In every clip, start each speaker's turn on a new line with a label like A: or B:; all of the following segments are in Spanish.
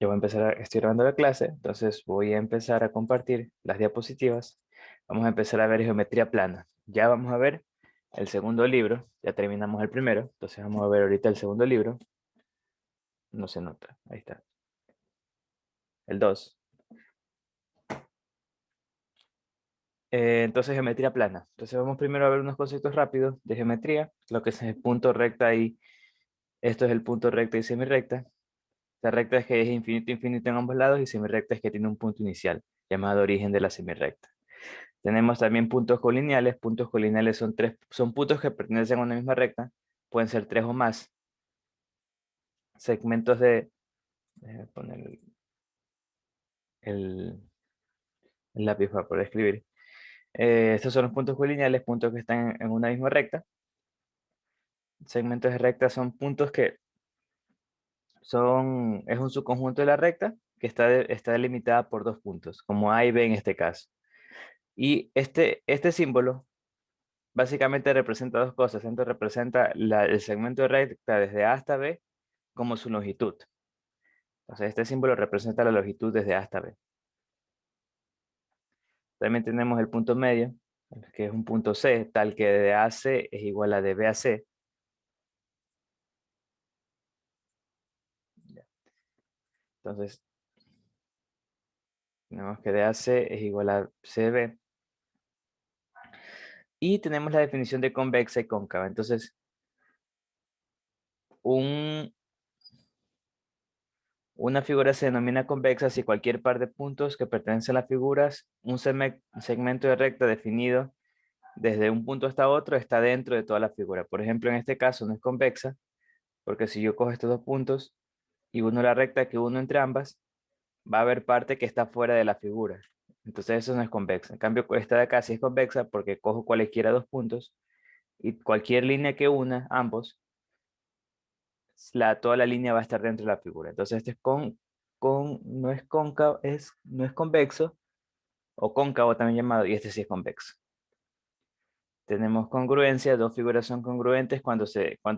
A: Yo voy a estoy grabando la clase, entonces voy a empezar a compartir las diapositivas. Vamos a empezar a ver geometría plana. Ya vamos a ver el segundo libro, ya terminamos el primero, entonces vamos a ver ahorita el segundo libro. No se nota, ahí está. El 2. Entonces geometría plana. Entonces vamos primero a ver unos conceptos rápidos de geometría, lo que es el punto recta y esto es el punto recta y semirrecta. La recta es que es infinito, infinito en ambos lados y semirrecta es que tiene un punto inicial, llamado origen de la semirrecta. Tenemos también puntos colineales. Puntos colineales son puntos que pertenecen a una misma recta. Pueden ser tres o más. Segmentos de... Déjame poner el, el lápiz para poder escribir. Estos son los puntos colineales, puntos que están en una misma recta. Segmentos de recta son puntos que es un subconjunto de la recta que está delimitada por dos puntos, como A y B en este caso. Y este símbolo básicamente representa dos cosas. Entonces representa el segmento de recta desde A hasta B como su longitud. O sea, este símbolo representa la longitud desde A hasta B. También tenemos el punto medio, que es un punto C, tal que de A a C es igual a de B a C. Entonces, tenemos que de A a C es igual a CB. Y tenemos la definición de convexa y cóncava. Entonces, un, una figura se denomina convexa si cualquier par de puntos que pertenecen a las figuras, un segmento de recta definido desde un punto hasta otro está dentro de toda la figura. Por ejemplo, en este caso no es convexa, porque si yo cojo estos dos puntos y uno la recta que uno entre ambas, va a haber parte que está fuera de la figura. Entonces eso no es convexa. En cambio, esta de acá sí es convexa porque cojo cualquiera dos puntos y cualquier línea que una ambos, toda la línea va a estar dentro de la figura. Entonces este es no es cóncavo, no es convexo o cóncavo también llamado, y este sí es convexo. Tenemos congruencia, dos figuras son congruentes cuando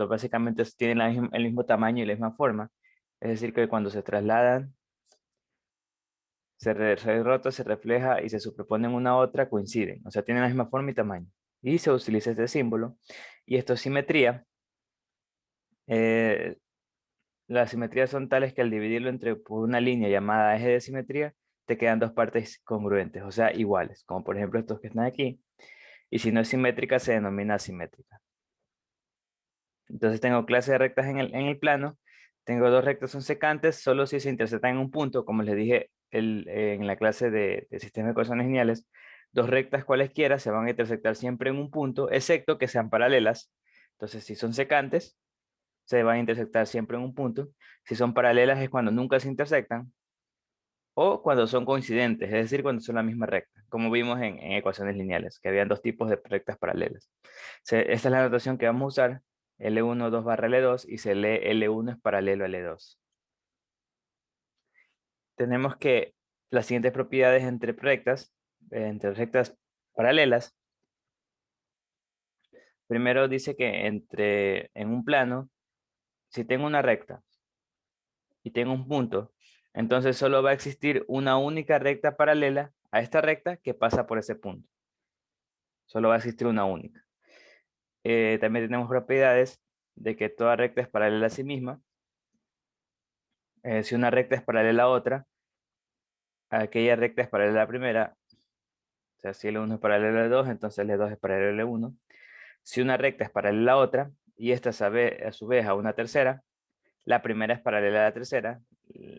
A: básicamente tienen el mismo tamaño y la misma forma. Es decir, que cuando se trasladan, se rota, se refleja y se superponen una a otra, coinciden. O sea, tienen la misma forma y tamaño. Y se utiliza este símbolo. Y esto es simetría. Eh, las simetrías son tales que al dividirlo por una línea llamada eje de simetría, te quedan dos partes congruentes, o sea, iguales. Como por ejemplo estos que están aquí. Y si no es simétrica, se denomina asimétrica. Entonces tengo clase de rectas en el plano. Tengo dos rectas son secantes solo si se intersectan en un punto, como les dije en la clase de sistema de ecuaciones lineales. Dos rectas cualesquiera se van a intersectar siempre en un punto, excepto que sean paralelas. Entonces, si son secantes, se van a intersectar siempre en un punto. Si son paralelas es cuando nunca se intersectan. O cuando son coincidentes, es decir, cuando son la misma recta, como vimos en ecuaciones lineales, que habían dos tipos de rectas paralelas. Esta es la notación que vamos a usar, L1, 2 barra L2, y se lee L1 es paralelo a L2. Tenemos que las siguientes propiedades entre rectas paralelas. Primero dice que en un plano, si tengo una recta y tengo un punto, entonces solo va a existir una única recta paralela a esta recta que pasa por ese punto. Solo va a existir una única. También tenemos propiedades de que toda recta es paralela a sí misma. Si una recta es paralela a otra, aquella recta es paralela a la primera. O sea, si L1 es paralelo a L2, entonces L2 es paralelo a L1. Si una recta es paralela a otra, y esta a su vez a una tercera, la primera es paralela a la tercera.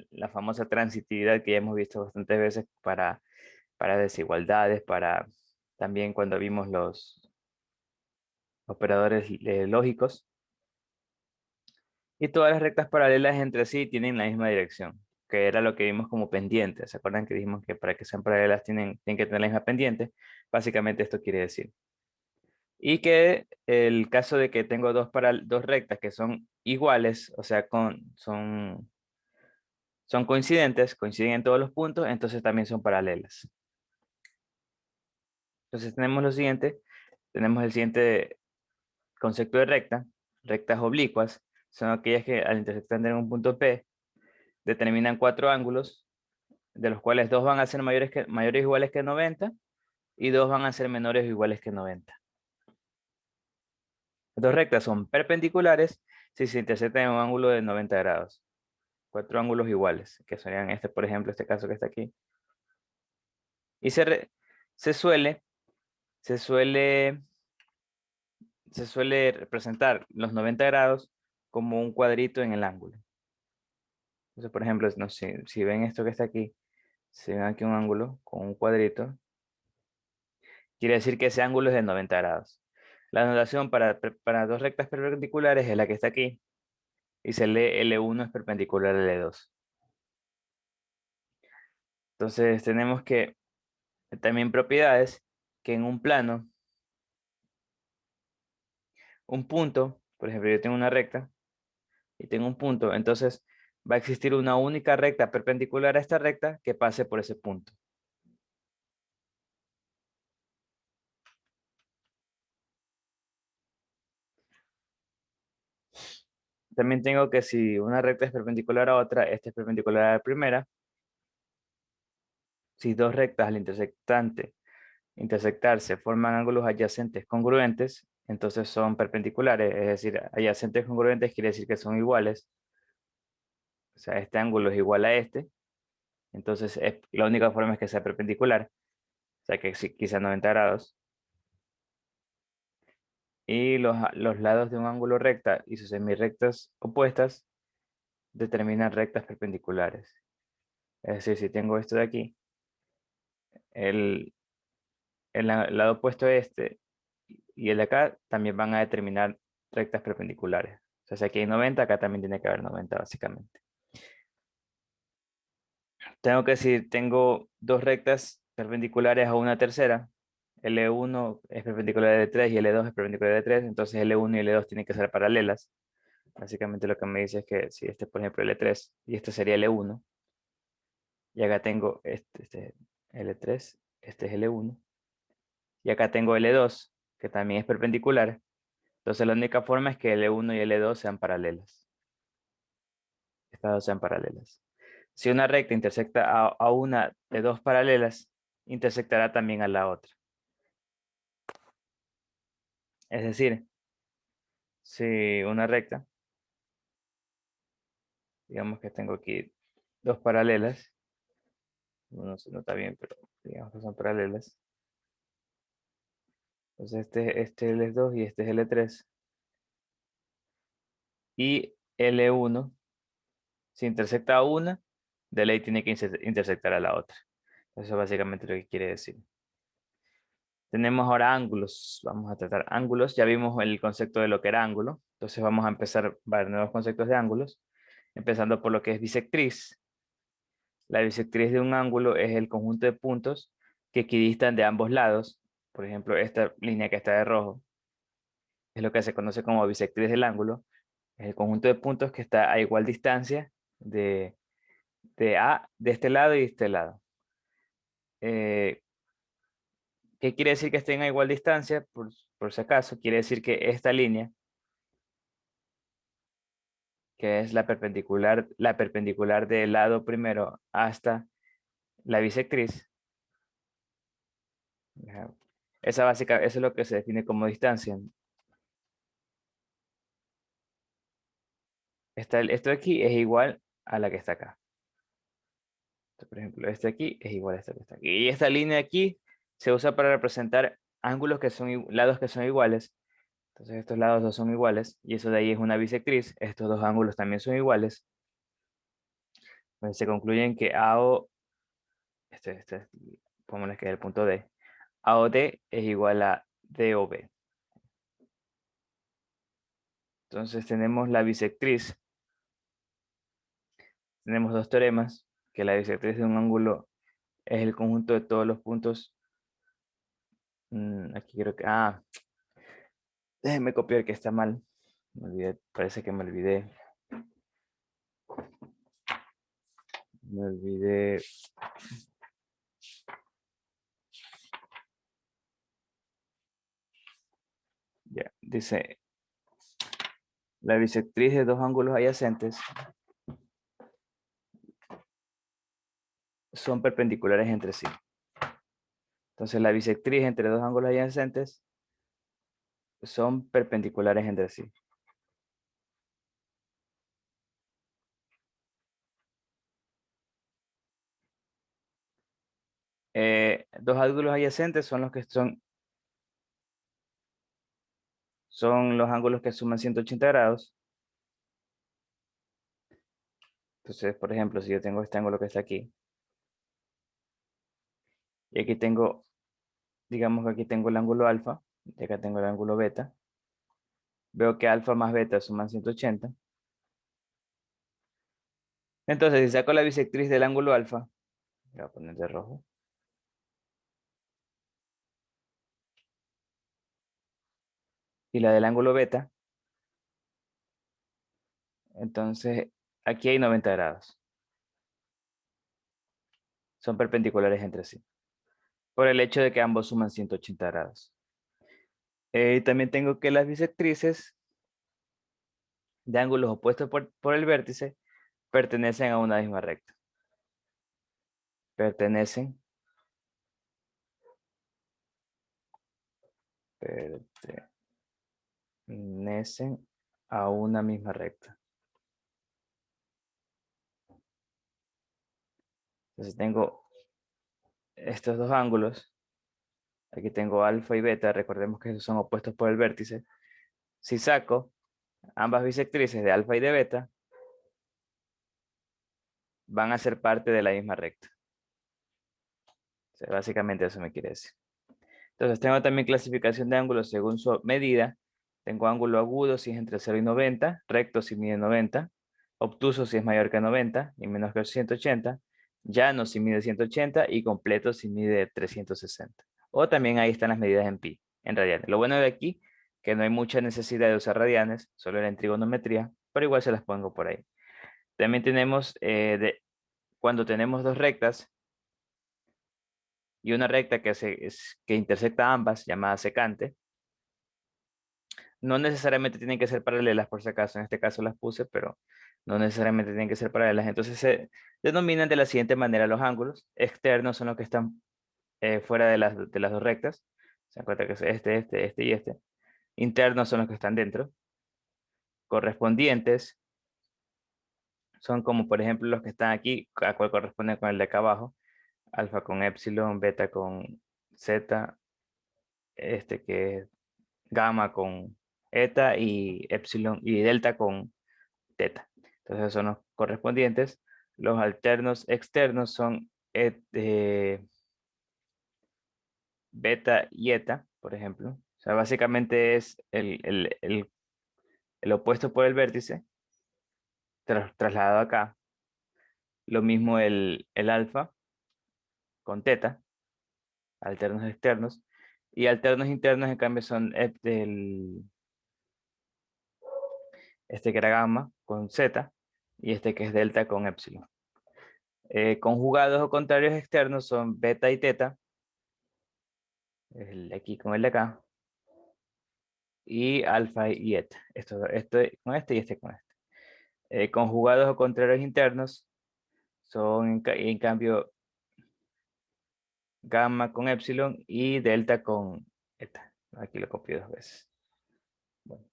A: La famosa transitividad que ya hemos visto bastantes veces para desigualdades, también cuando vimos los operadores lógicos. Y todas las rectas paralelas entre sí tienen la misma dirección, que era lo que vimos como pendiente. ¿Se acuerdan que dijimos que para que sean paralelas tienen que tener la misma pendiente? Básicamente esto quiere decir. Y que el caso de que tengo dos rectas que son iguales, o sea, son coincidentes, coinciden en todos los puntos, entonces también son paralelas. Entonces tenemos el siguiente concepto de recta. Rectas oblicuas son aquellas que al intersectar en un punto P determinan 4 ángulos, de los cuales 2 van a ser mayores o iguales que 90 y 2 van a ser menores o iguales que 90. Dos rectas son perpendiculares si se intersectan en un ángulo de 90 grados. 4 ángulos iguales, que serían este, por ejemplo, este caso que está aquí. Y se suele representar los 90 grados como un cuadrito en el ángulo. Entonces, por ejemplo, no sé, si ven esto que está aquí, si ven aquí un ángulo con un cuadrito, quiere decir que ese ángulo es de 90 grados. La notación para dos rectas perpendiculares es la que está aquí, y se lee L1 es perpendicular a L2. Entonces tenemos que también propiedades que en un plano, un punto, por ejemplo, yo tengo una recta y tengo un punto, entonces va a existir una única recta perpendicular a esta recta que pase por ese punto. También tengo que si una recta es perpendicular a otra, esta es perpendicular a la primera. Si dos rectas al intersectarse forman ángulos adyacentes congruentes, entonces son perpendiculares, es decir, adyacentes congruentes quiere decir que son iguales. O sea, este ángulo es igual a este, entonces la única forma es que sea perpendicular, o sea que quizá 90 grados. Y los lados de un ángulo recta y sus semirrectas opuestas determinan rectas perpendiculares. Es decir, si tengo esto de aquí, el, el lado opuesto a este y el de acá también van a determinar rectas perpendiculares. O sea, si aquí hay 90, acá también tiene que haber 90 básicamente. Tengo que decir, tengo dos rectas perpendiculares a una tercera. L1 es perpendicular a L3 y L2 es perpendicular a L3, entonces L1 y L2 tienen que ser paralelas. Básicamente lo que me dice es que si este, por ejemplo, L3 y este sería L1, y acá tengo este L3, este es L1, y acá tengo L2, que también es perpendicular. Entonces la única forma es que L1 y L2 sean paralelas. Estas dos sean paralelas. Si una recta intersecta a una de dos paralelas, intersectará también a la otra. Es decir, si una recta, digamos que tengo aquí dos paralelas, no se nota bien, pero digamos que son paralelas. Entonces este es L2 y este es L3. Y L1, si intersecta a una, de ley tiene que intersectar a la otra. Eso es básicamente lo que quiere decir. Tenemos ahora ángulos. Vamos a tratar ángulos. Ya vimos el concepto de lo que era ángulo. Entonces vamos a empezar a ver nuevos conceptos de ángulos. Empezando por lo que es bisectriz. La bisectriz de un ángulo es el conjunto de puntos que equidistan de ambos lados. Por ejemplo, esta línea que está de rojo es lo que se conoce como bisectriz del ángulo. Es el conjunto de puntos que está a igual distancia de de este lado y de este lado. ¿Qué quiere decir que estén a igual distancia? Por si acaso, quiere decir que esta línea, que es la perpendicular del lado primero hasta la bisectriz, ajá, eso es lo que se define como distancia. Esto de aquí es igual a la que está acá. Entonces, por ejemplo, este de aquí es igual a esta que está aquí. Y esta línea de aquí se usa para representar ángulos que son lados que son iguales. Entonces estos lados dos son iguales y eso de ahí es una bisectriz. Estos dos ángulos también son iguales. Entonces se concluyen que AO, pongámosle que es el punto D, AOD es igual a DOB. Entonces tenemos la bisectriz. Tenemos dos teoremas, que la bisectriz de un ángulo es el conjunto de todos los puntos. Aquí creo que... déjenme copiar que está mal. Me olvidé, parece que me olvidé. Me olvidé. Ya, dice, la bisectriz de dos ángulos adyacentes son perpendiculares entre sí. Entonces la bisectriz entre dos ángulos adyacentes son perpendiculares entre sí. Dos ángulos adyacentes son los que son los ángulos que suman 180 grados. Entonces, por ejemplo, si yo tengo este ángulo que está aquí, y aquí tengo, digamos que aquí tengo el ángulo alfa, y acá tengo el ángulo beta, veo que alfa más beta suman 180. Entonces, si saco la bisectriz del ángulo alfa, voy a poner de rojo, y la del ángulo beta, entonces aquí hay 90 grados. Son perpendiculares entre sí, por el hecho de que ambos suman 180 grados. También tengo que las bisectrices de ángulos opuestos por el vértice pertenecen a una misma recta. Pertenecen a una misma recta. Entonces tengo estos dos ángulos. Aquí tengo alfa y beta. Recordemos que esos son opuestos por el vértice. Si saco ambas bisectrices de alfa y de beta, van a ser parte de la misma recta. O sea, básicamente eso me quiere decir. Entonces tengo también clasificación de ángulos según su medida. Tengo ángulo agudo si es entre 0 y 90, recto si mide 90, obtuso si es mayor que 90 y menor que 180, llano si mide 180 y completo si mide 360. O también ahí están las medidas en pi, en radianes. Lo bueno de aquí, que no hay mucha necesidad de usar radianes, solo era en trigonometría, pero igual se las pongo por ahí. También tenemos, cuando tenemos dos rectas, y una recta que intersecta ambas, llamada secante. No necesariamente tienen que ser paralelas, por si acaso, en este caso las puse, pero no necesariamente tienen que ser paralelas. Entonces se denominan de la siguiente manera los ángulos. Externos son los que están fuera de las dos rectas. Se dan cuenta que es este y este. Internos son los que están dentro. Correspondientes son como, por ejemplo, los que están aquí, a cual corresponde con el de acá abajo. Alfa con epsilon, beta con zeta, este que es gamma con eta y epsilon y delta con teta. Entonces esos son los correspondientes. Los alternos externos son beta y eta, por ejemplo. O sea, básicamente es el opuesto por el vértice trasladado acá. Lo mismo el alfa con teta, alternos externos. Y alternos internos, en cambio, son este que era gamma con zeta y este que es delta con epsilon. Conjugados o contrarios externos son beta y teta, el de aquí con el de acá, y alfa y eta. Esto con este y este con este. Conjugados o contrarios internos son en cambio gamma con epsilon y delta con eta. Aquí lo copio dos veces. Bueno.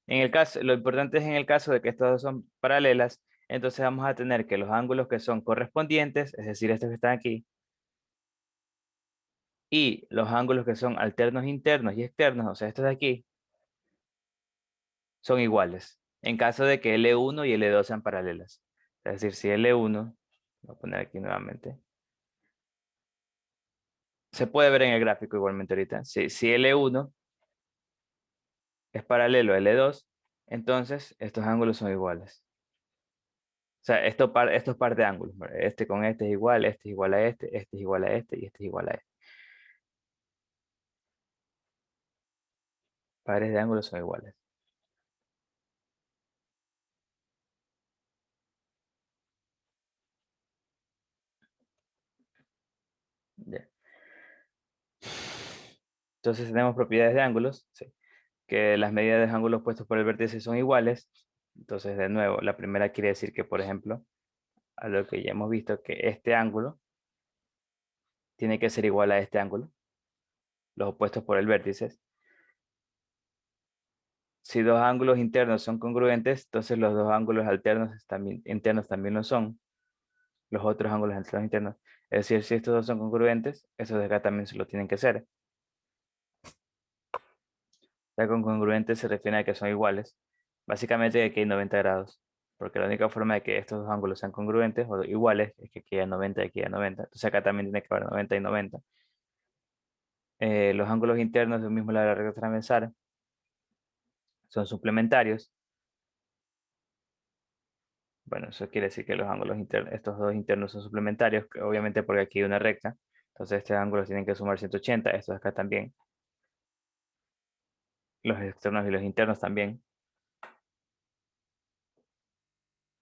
A: En el caso, lo importante es en el caso de que estas dos son paralelas, entonces vamos a tener que los ángulos que son correspondientes, es decir, estos que están aquí, y los ángulos que son alternos internos y externos, o sea, estos de aquí, son iguales. En caso de que L1 y L2 sean paralelas. Es decir, si L1, voy a poner aquí nuevamente, se puede ver en el gráfico igualmente ahorita. Si L1 es paralelo a L2, entonces estos ángulos son iguales. O sea, esto es par de ángulos. Este con este es igual a este es igual a este y este es igual a este. Pares de ángulos son iguales. Ya. Entonces tenemos propiedades de ángulos, sí, que las medidas de ángulos puestos por el vértice son iguales. Entonces, de nuevo, la primera quiere decir que, por ejemplo, a lo que ya hemos visto que este ángulo tiene que ser igual a este ángulo, los opuestos por el vértice. Si dos ángulos internos son congruentes, entonces los dos ángulos alternos también, internos también lo son. Los otros ángulos alternos internos. Es decir, si estos dos son congruentes, estos de acá también se lo tienen que ser. Ya con congruentes se refiere a que son iguales. Básicamente aquí hay 90 grados. Porque la única forma de que estos dos ángulos sean congruentes o iguales es que aquí haya 90 y aquí haya 90. Entonces acá también tiene que haber 90 y 90. Los ángulos internos de un mismo lado de la recta transversal son suplementarios. Bueno, eso quiere decir que los ángulos internos, estos dos internos son suplementarios, obviamente porque aquí hay una recta. Entonces estos ángulos tienen que sumar 180, estos acá también. Los externos y los internos también.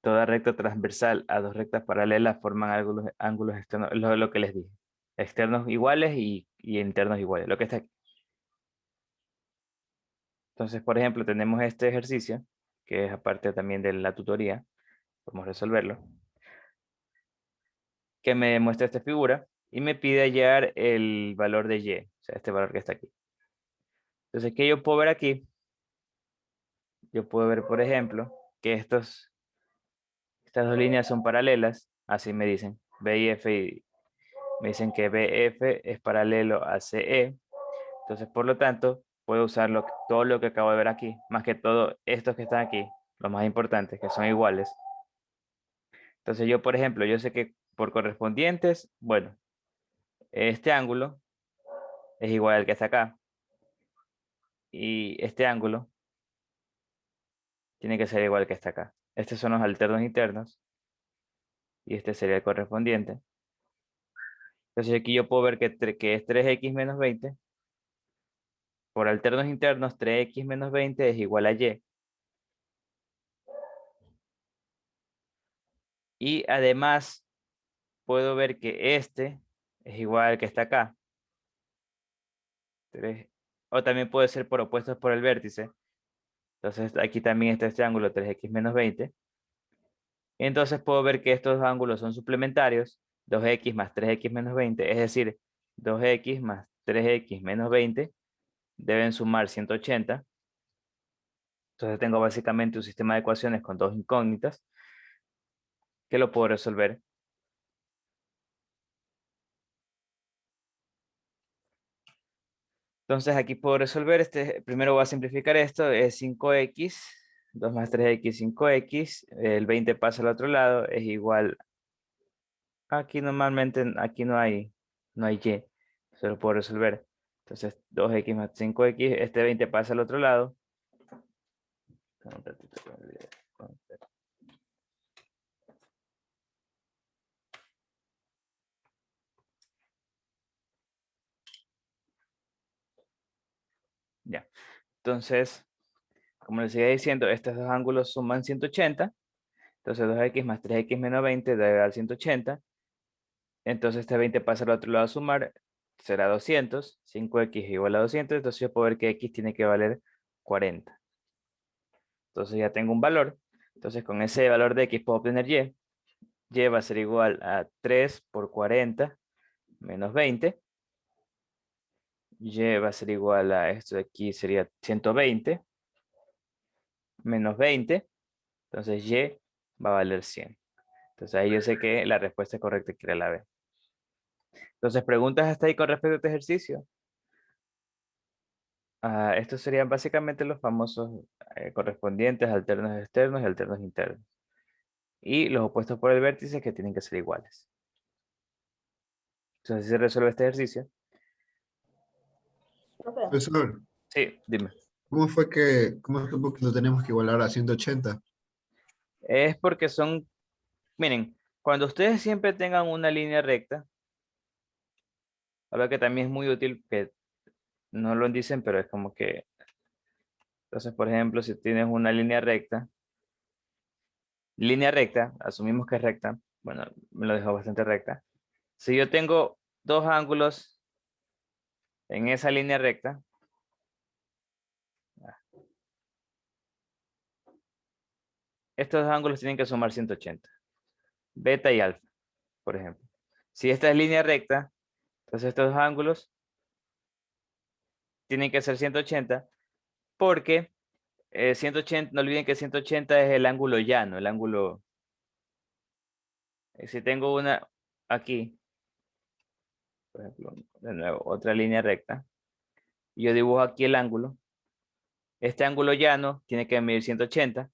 A: Toda recta transversal a dos rectas paralelas forman ángulos externos, lo que les dije. Externos iguales y internos iguales, lo que está aquí. Entonces, por ejemplo, tenemos este ejercicio, que es aparte también de la tutoría, vamos a resolverlo, que me muestra esta figura y me pide hallar el valor de y, o sea, este valor que está aquí. Entonces, ¿qué yo puedo ver aquí? Yo puedo ver, por ejemplo, que estas dos líneas son paralelas, así me dicen, B y F, y me dicen que BF es paralelo a CE. Entonces, por lo tanto, puedo usar todo lo que acabo de ver aquí, más que todo estos que están aquí, los más importantes, que son iguales. Entonces, yo, por ejemplo, yo sé que por correspondientes, bueno, este ángulo es igual al que está acá. Y este ángulo tiene que ser igual que está acá. Estos son los alternos internos. Y este sería el correspondiente. Entonces, aquí yo puedo ver que es 3x menos 20. Por alternos internos, 3x menos 20 es igual a y. Y además, puedo ver que este es igual al que está acá. O también puede ser por opuestos por el vértice. Entonces, aquí también está este ángulo 3x menos 20. Entonces, puedo ver que estos ángulos son suplementarios. 2x más 3x menos 20. Es decir, 2x más 3x menos 20 deben sumar 180. Entonces, tengo básicamente un sistema de ecuaciones con dos incógnitas que lo puedo resolver. Entonces aquí puedo resolver, primero voy a simplificar esto, es 5x, 2 más 3x, 5x, el 20 pasa al otro lado, es igual, aquí normalmente, aquí no hay y, se lo puedo resolver. Entonces 2x más 5x, este 20 pasa al otro lado. Un ratito con el video. Ya, entonces, como les seguía diciendo, estos dos ángulos suman 180. Entonces 2x más 3x menos 20 debe dar 180. Entonces este 20 pasa al otro lado a sumar, será 200. 5x igual a 200, entonces yo puedo ver que x tiene que valer 40. Entonces ya tengo un valor. Entonces con ese valor de x puedo obtener y. Y va a ser igual a 3 por 40 menos 20. Y va a ser igual a esto de aquí, sería 120 menos 20. Entonces y va a valer 100. Entonces ahí yo sé que la respuesta correcta que era la B. Entonces, preguntas hasta ahí con respecto a este ejercicio. Estos serían básicamente los famosos correspondientes alternos externos y alternos internos. Y los opuestos por el vértice que tienen que ser iguales. Entonces, si se resuelve este ejercicio.
B: Profesor,
A: Sí, dime.
B: cómo supo que lo tenemos que igualar a 180?
A: Es porque miren, cuando ustedes siempre tengan una línea recta, algo que también es muy útil, que no lo dicen, pero es como que, entonces, por ejemplo, si tienes una línea recta, asumimos que es recta, bueno, me lo dejo bastante recta. Si yo tengo dos ángulos en esa línea recta, estos dos ángulos tienen que sumar 180. beta y alfa, por ejemplo. Si esta es línea recta, entonces estos dos ángulos tienen que ser 180 porque 180, no olviden que 180 es el ángulo llano, el ángulo. Si tengo una aquí, por ejemplo, de nuevo, otra línea recta, y yo dibujo aquí el ángulo, este ángulo llano tiene que medir 180.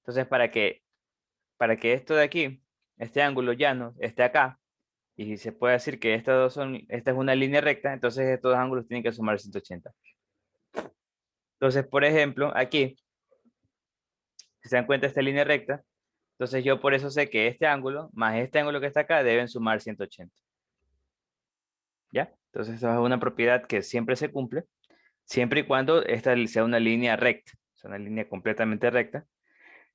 A: Entonces, para que esto de aquí, este ángulo llano, esté acá, y se puede decir que esta es una línea recta, entonces estos dos ángulos tienen que sumar 180. Entonces, por ejemplo, aquí, si se dan cuenta, esta línea recta, entonces yo por eso sé que este ángulo más este ángulo que está acá deben sumar 180. ¿Ya? Entonces, esa es una propiedad que siempre se cumple, siempre y cuando esta sea una línea recta, sea una línea completamente recta.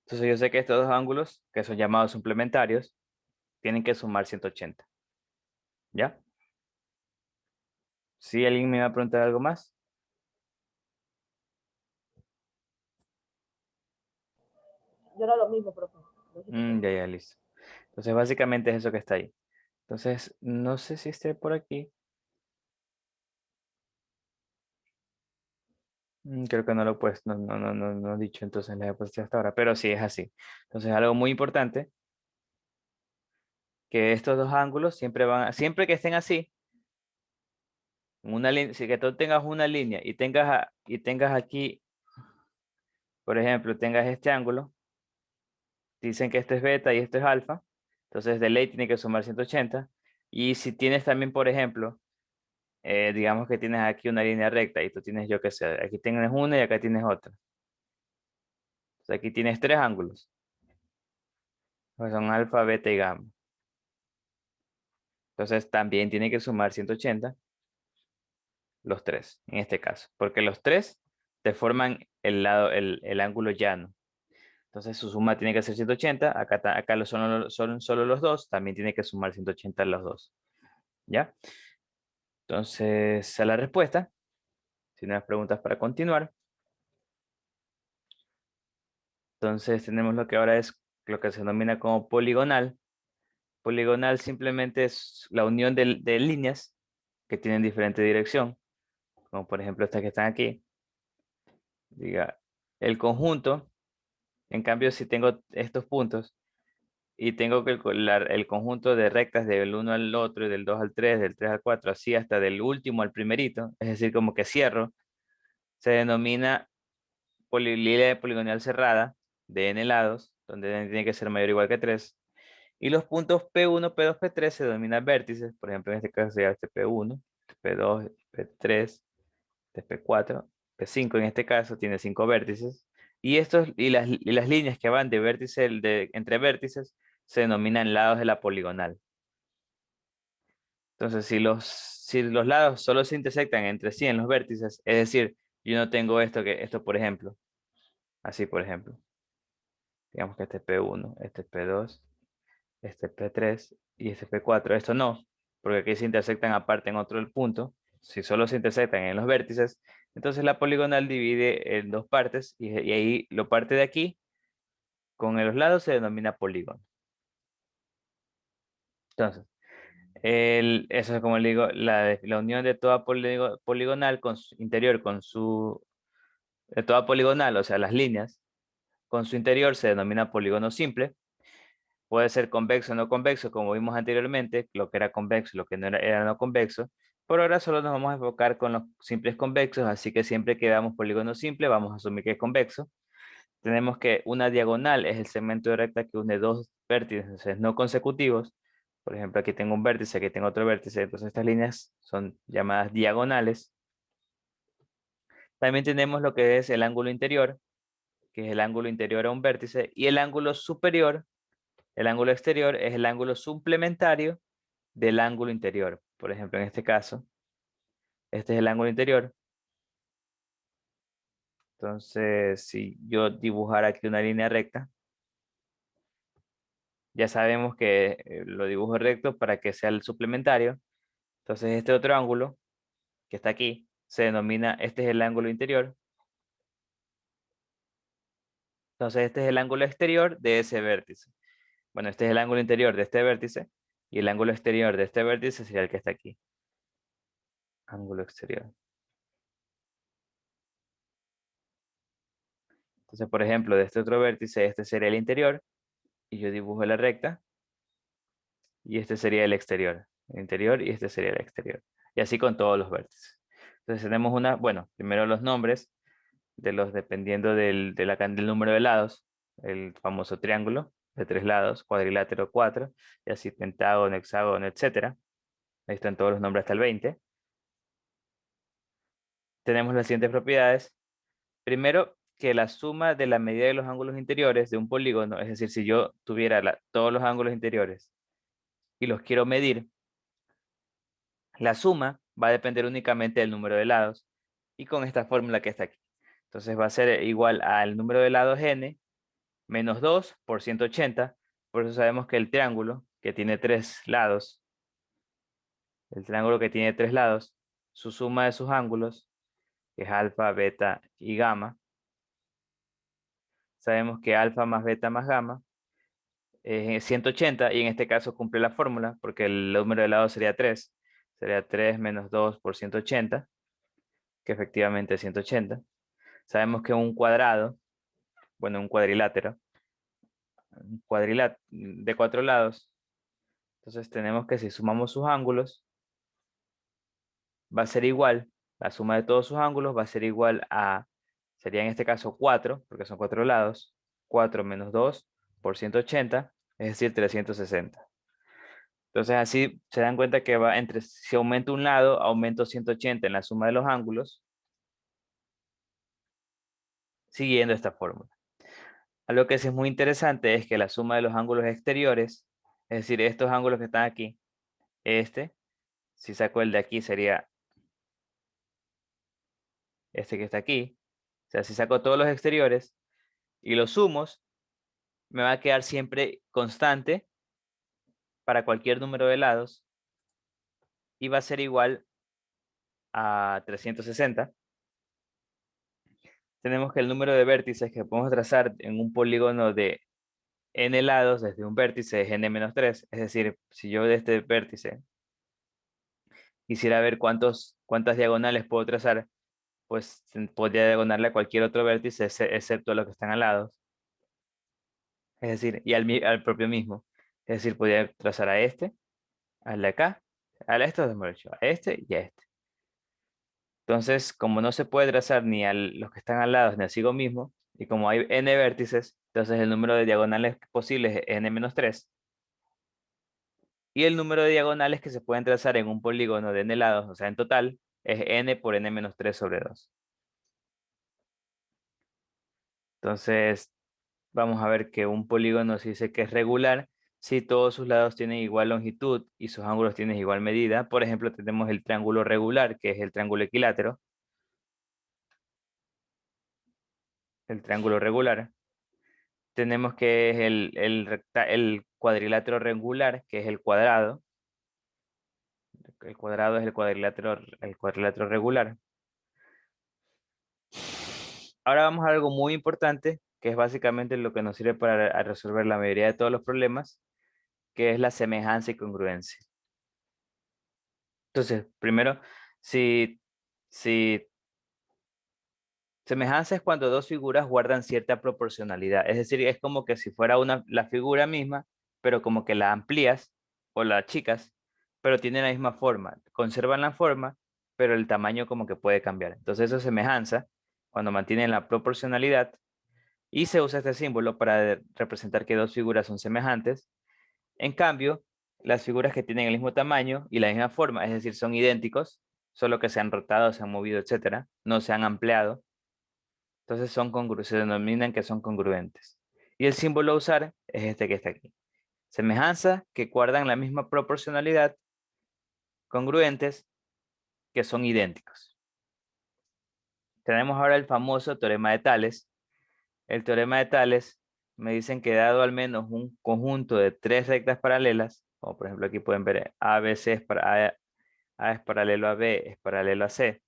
A: Entonces, yo sé que estos dos ángulos, que son llamados suplementarios, tienen que sumar 180. ¿Ya? ¿Sí? ¿Alguien me va a preguntar algo más?
C: Yo era lo mismo, profe.
A: Ya, ya, listo. Entonces, básicamente es eso que está ahí. Entonces, no sé si esté por aquí. Creo que no lo he puesto, no he dicho, entonces le he puesto hasta ahora, pero sí es así. Entonces, algo muy importante, que estos dos ángulos siempre que estén así, una línea, si que tú tengas una línea y tengas aquí, por ejemplo, tengas este ángulo, dicen que este es beta y este es alfa, entonces de ley tiene que sumar 180. Y si tienes también, por ejemplo, digamos que tienes aquí una línea recta y tú tienes, yo qué sé, aquí tienes una y acá tienes otra. Entonces aquí tienes tres ángulos, pues son alfa, beta y gamma. Entonces también tiene que sumar 180 los tres, en este caso, porque los tres te forman el ángulo llano. Entonces su suma tiene que ser 180, acá son solo los dos, también tiene que sumar 180 los dos. ¿Ya? Entonces, a la respuesta, si no hay preguntas para continuar. Entonces tenemos lo que ahora es lo que se denomina como poligonal. Poligonal simplemente es la unión de líneas que tienen diferente dirección, como por ejemplo estas que están aquí. Diga, el conjunto, en cambio, si tengo estos puntos y tengo que calcular el conjunto de rectas del uno al otro y del 2 al 3, del 3 al 4, así hasta del último al primerito, es decir, como que cierro, se denomina línea poligonal cerrada de n lados, donde n tiene que ser mayor o igual que 3. Y los puntos P1, P2, P3 se denominan vértices. Por ejemplo, en este caso sería este P1, este P2, P3, este P4, P5 en este caso tiene 5 vértices. Y las líneas que van de vértice entre vértices se denominan lados de la poligonal. Entonces, si los lados solo se intersectan entre sí en los vértices, es decir, yo no tengo esto por ejemplo, así por ejemplo, digamos que este P1, este P2, este P3 y este P4, esto no, porque aquí se intersectan aparte en otro punto. Si solo se intersectan en los vértices, entonces la poligonal divide en dos partes y ahí lo parte de aquí con los lados se denomina polígono. Entonces, eso es como le digo, la unión de toda poligonal con su interior, de toda poligonal, o sea, las líneas, con su interior se denomina polígono simple. Puede ser convexo o no convexo, como vimos anteriormente, lo que era convexo y lo que no era no convexo. Por ahora solo nos vamos a enfocar con los simples convexos, así que siempre que veamos polígono simple, vamos a asumir que es convexo. Tenemos que una diagonal es el segmento de recta que une dos vértices no consecutivos. Por ejemplo, aquí tengo un vértice, aquí tengo otro vértice, entonces estas líneas son llamadas diagonales. También tenemos lo que es el ángulo interior, que es el ángulo interior a un vértice, y el ángulo superior, el ángulo exterior, es el ángulo suplementario del ángulo interior. Por ejemplo, en este caso, este es el ángulo interior. Entonces, si yo dibujara aquí una línea recta, ya sabemos que lo dibujo recto para que sea el suplementario. Entonces, este otro ángulo que está aquí se denomina, este es el ángulo interior. Entonces, este es el ángulo exterior de ese vértice. Bueno, este es el ángulo interior de este vértice y el ángulo exterior de este vértice sería el que está aquí. Ángulo exterior. Entonces, por ejemplo, de este otro vértice, este sería el interior y yo dibujo la recta y este sería el exterior. El interior y este sería el exterior. Y así con todos los vértices. Entonces tenemos bueno, primero los nombres de los dependiendo del número de lados. El famoso triángulo de 3 lados, cuadrilátero 4, y así pentágono, hexágono, etcétera. Ahí están todos los nombres hasta el 20. Tenemos las siguientes propiedades. Primero, que la suma de la medida de los ángulos interiores de un polígono, es decir, si yo tuviera todos los ángulos interiores y los quiero medir, la suma va a depender únicamente del número de lados y con esta fórmula que está aquí. Entonces va a ser igual al número de lados n menos 2 por 180. Por eso sabemos que el triángulo que tiene 3 lados, su suma de sus ángulos, que es alfa, beta y gamma, sabemos que alfa más beta más gamma es 180 y en este caso cumple la fórmula porque el número de lados sería 3. Sería 3 menos 2 por 180, que efectivamente es 180. Sabemos que un cuadrado, bueno, un cuadrilátero de 4 lados, entonces tenemos que si sumamos sus ángulos, va a ser igual, la suma de todos sus ángulos va a ser igual a, sería en este caso 4, porque son 4 lados, 4 menos 2 por 180, es decir, 360. Entonces así se dan cuenta que va entre, si aumento un lado, aumento 180 en la suma de los ángulos, siguiendo esta fórmula. Algo que sí es muy interesante es que la suma de los ángulos exteriores, es decir, estos ángulos que están aquí, si saco el de aquí sería este que está aquí. O sea, si saco todos los exteriores y los sumos, me va a quedar siempre constante para cualquier número de lados y va a ser igual a 360. Tenemos que el número de vértices que podemos trazar en un polígono de n lados desde un vértice es n-3. Es decir, si yo de este vértice quisiera ver cuántas diagonales puedo trazar, pues podría diagonarle a cualquier otro vértice excepto los que están al lado. Es decir, y al propio mismo. Es decir, podría trazar a este, al de acá, a estos de dicho, a este y a este. Entonces, como no se puede trazar ni a los que están al lado ni a sí mismo, y como hay n vértices, entonces el número de diagonales posibles es n-3. Y el número de diagonales que se pueden trazar en un polígono de n lados, o sea, en total, es n por n-3 sobre 2. Entonces, vamos a ver que un polígono se dice que es regular si todos sus lados tienen igual longitud y sus ángulos tienen igual medida. Por ejemplo, tenemos el triángulo regular, que es el triángulo equilátero. El triángulo regular. Tenemos que es el cuadrilátero regular, que es el cuadrado. El cuadrado es el cuadrilátero regular. Ahora vamos a algo muy importante, que es básicamente lo que nos sirve para resolver la mayoría de todos los problemas, que es la semejanza y congruencia. Entonces, primero, si, si semejanza es cuando dos figuras guardan cierta proporcionalidad, es decir, es como que si fuera la figura misma, pero como que la amplías o la achicas, pero tienen la misma forma, conservan la forma, pero el tamaño como que puede cambiar. Entonces, eso es semejanza cuando mantienen la proporcionalidad y se usa este símbolo para representar que dos figuras son semejantes. En cambio, las figuras que tienen el mismo tamaño y la misma forma, es decir, son idénticos, solo que se han rotado, se han movido, etcétera, no se han ampliado, entonces se denominan que son congruentes. Y el símbolo a usar es este que está aquí. Semejanza que guardan la misma proporcionalidad, congruentes que son idénticos. Tenemos ahora el famoso teorema de Tales. El teorema de Tales me dicen que dado al menos un conjunto de tres rectas paralelas, como por ejemplo aquí pueden ver ABC es para A es paralelo a B, es paralelo a C.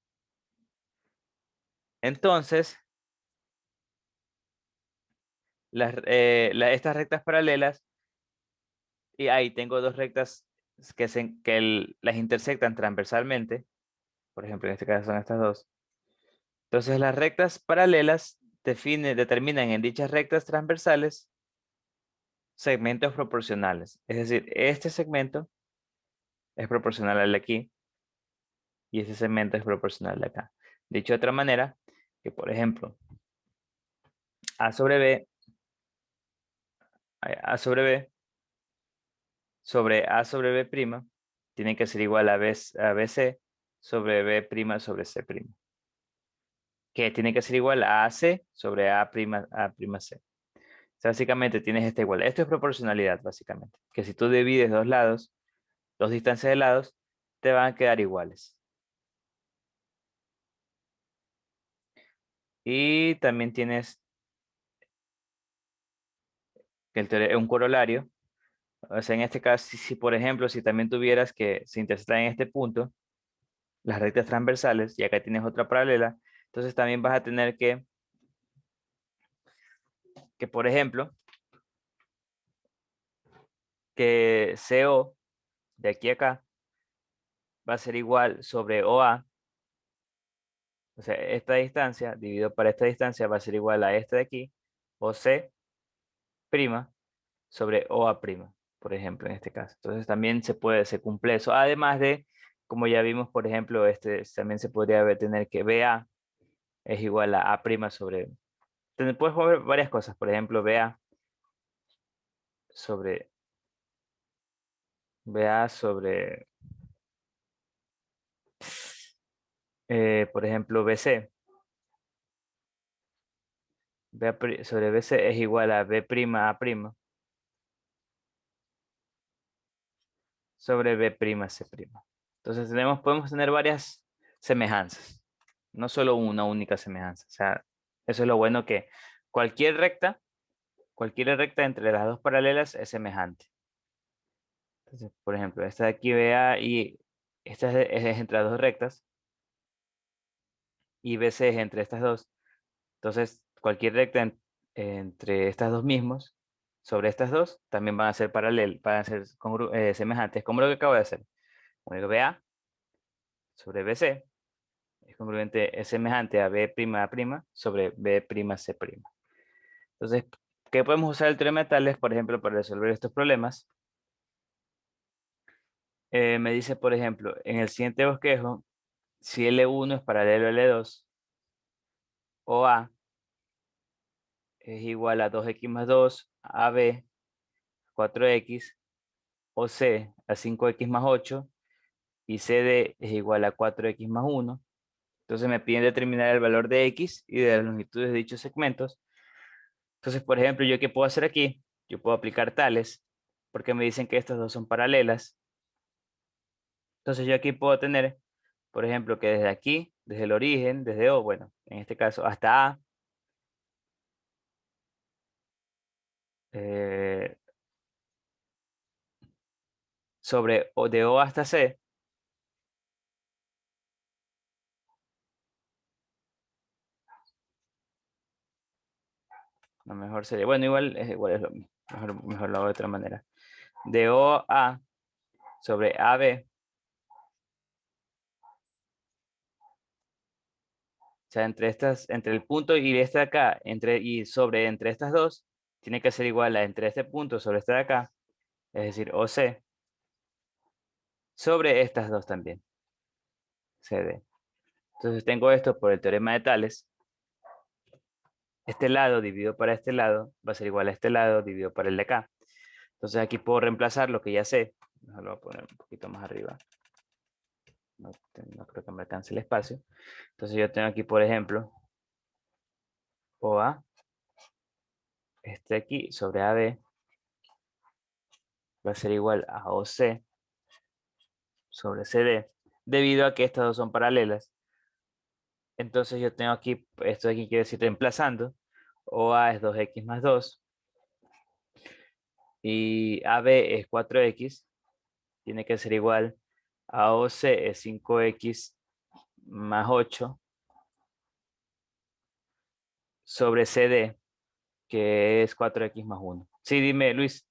A: Entonces, estas rectas paralelas Y ahí tengo dos rectas que las intersectan transversalmente. Por ejemplo, en este caso son estas dos. Entonces las rectas paralelas determinan en dichas rectas transversales segmentos proporcionales. Es decir, este segmento es proporcional al de aquí y este segmento es proporcional de acá. Dicho de otra manera, que por ejemplo, A sobre B, A sobre B, sobre A sobre B prima, tiene que ser igual a BC sobre B prima sobre C prima. Que tiene que ser igual a AC sobre A prima C. O sea, básicamente tienes esta igualdad. Esto es proporcionalidad, básicamente. Que si tú divides dos lados, dos distancias de lados, te van a quedar iguales. Y también tienes que un corolario. O sea, en este caso, si por ejemplo, si también tuvieras que se intersectan en este punto, las rectas transversales, y acá tienes otra paralela, entonces también vas a tener que por ejemplo, que CO de aquí a acá va a ser igual sobre OA. O sea, esta distancia dividido para esta distancia va a ser igual a esta de aquí, o C' sobre OA', por ejemplo, en este caso. Entonces también se cumple eso. Además de, como ya vimos, por ejemplo, también se podría tener que BA es igual a A' sobre... Puedes ver varias cosas, por ejemplo, sobre... BA sobre... por ejemplo, BC. Sobre BC es igual a B' A' sobre B' C'. Entonces podemos tener varias semejanzas, no solo una única semejanza. O sea, eso es lo bueno que cualquier recta, cualquier recta entre las dos paralelas es semejante. Entonces, por ejemplo, esta de aquí BA y esta es entre las dos rectas y BC es entre estas dos. Entonces, cualquier recta entre estas dos mismos, sobre estas dos, también van a ser paralelas, van a ser semejantes, como lo que acabo de hacer. Bueno, BA sobre BC es congruente, es semejante a B' A' sobre B' C'. Entonces, ¿qué podemos usar el teorema de Tales, por ejemplo, para resolver estos problemas? Me dice, por ejemplo, en el siguiente bosquejo, si L1 es paralelo a L2, o A es igual a 2x más 2, AB 4x, o C a 5x más 8, y CD es igual a 4x más 1. Entonces me piden determinar el valor de x y de las longitudes de dichos segmentos. Entonces, por ejemplo, ¿yo qué puedo hacer aquí? Yo puedo aplicar tales, porque me dicen que estas dos son paralelas. Entonces yo aquí puedo tener, por ejemplo, que desde aquí, desde el origen, desde O, bueno, en este caso hasta A, eh, de O hasta C, lo mejor sería, bueno, igual es lo mismo, mejor lo hago de otra manera. De O a sobre AB, o sea, entre el punto y este de acá, entre estas dos, tiene que ser igual a entre este punto sobre este de acá, es decir, OC, sobre estas dos también, CD. Entonces tengo esto por el teorema de Tales. Este lado dividido para este lado va a ser igual a este lado dividido para el de acá. Entonces aquí puedo reemplazar lo que ya sé. Lo voy a poner un poquito más arriba. No creo que me alcance el espacio. Entonces yo tengo aquí, por ejemplo, OA, este aquí sobre AB va a ser igual a OC sobre CD, debido a que estas dos son paralelas. Entonces yo tengo aquí, esto de aquí quiere decir reemplazando, OA es 2x más 2 y AB es 4x, tiene que ser igual a OC es 5x más 8 sobre CD, que es 4x más 1. Sí, dime, Luis.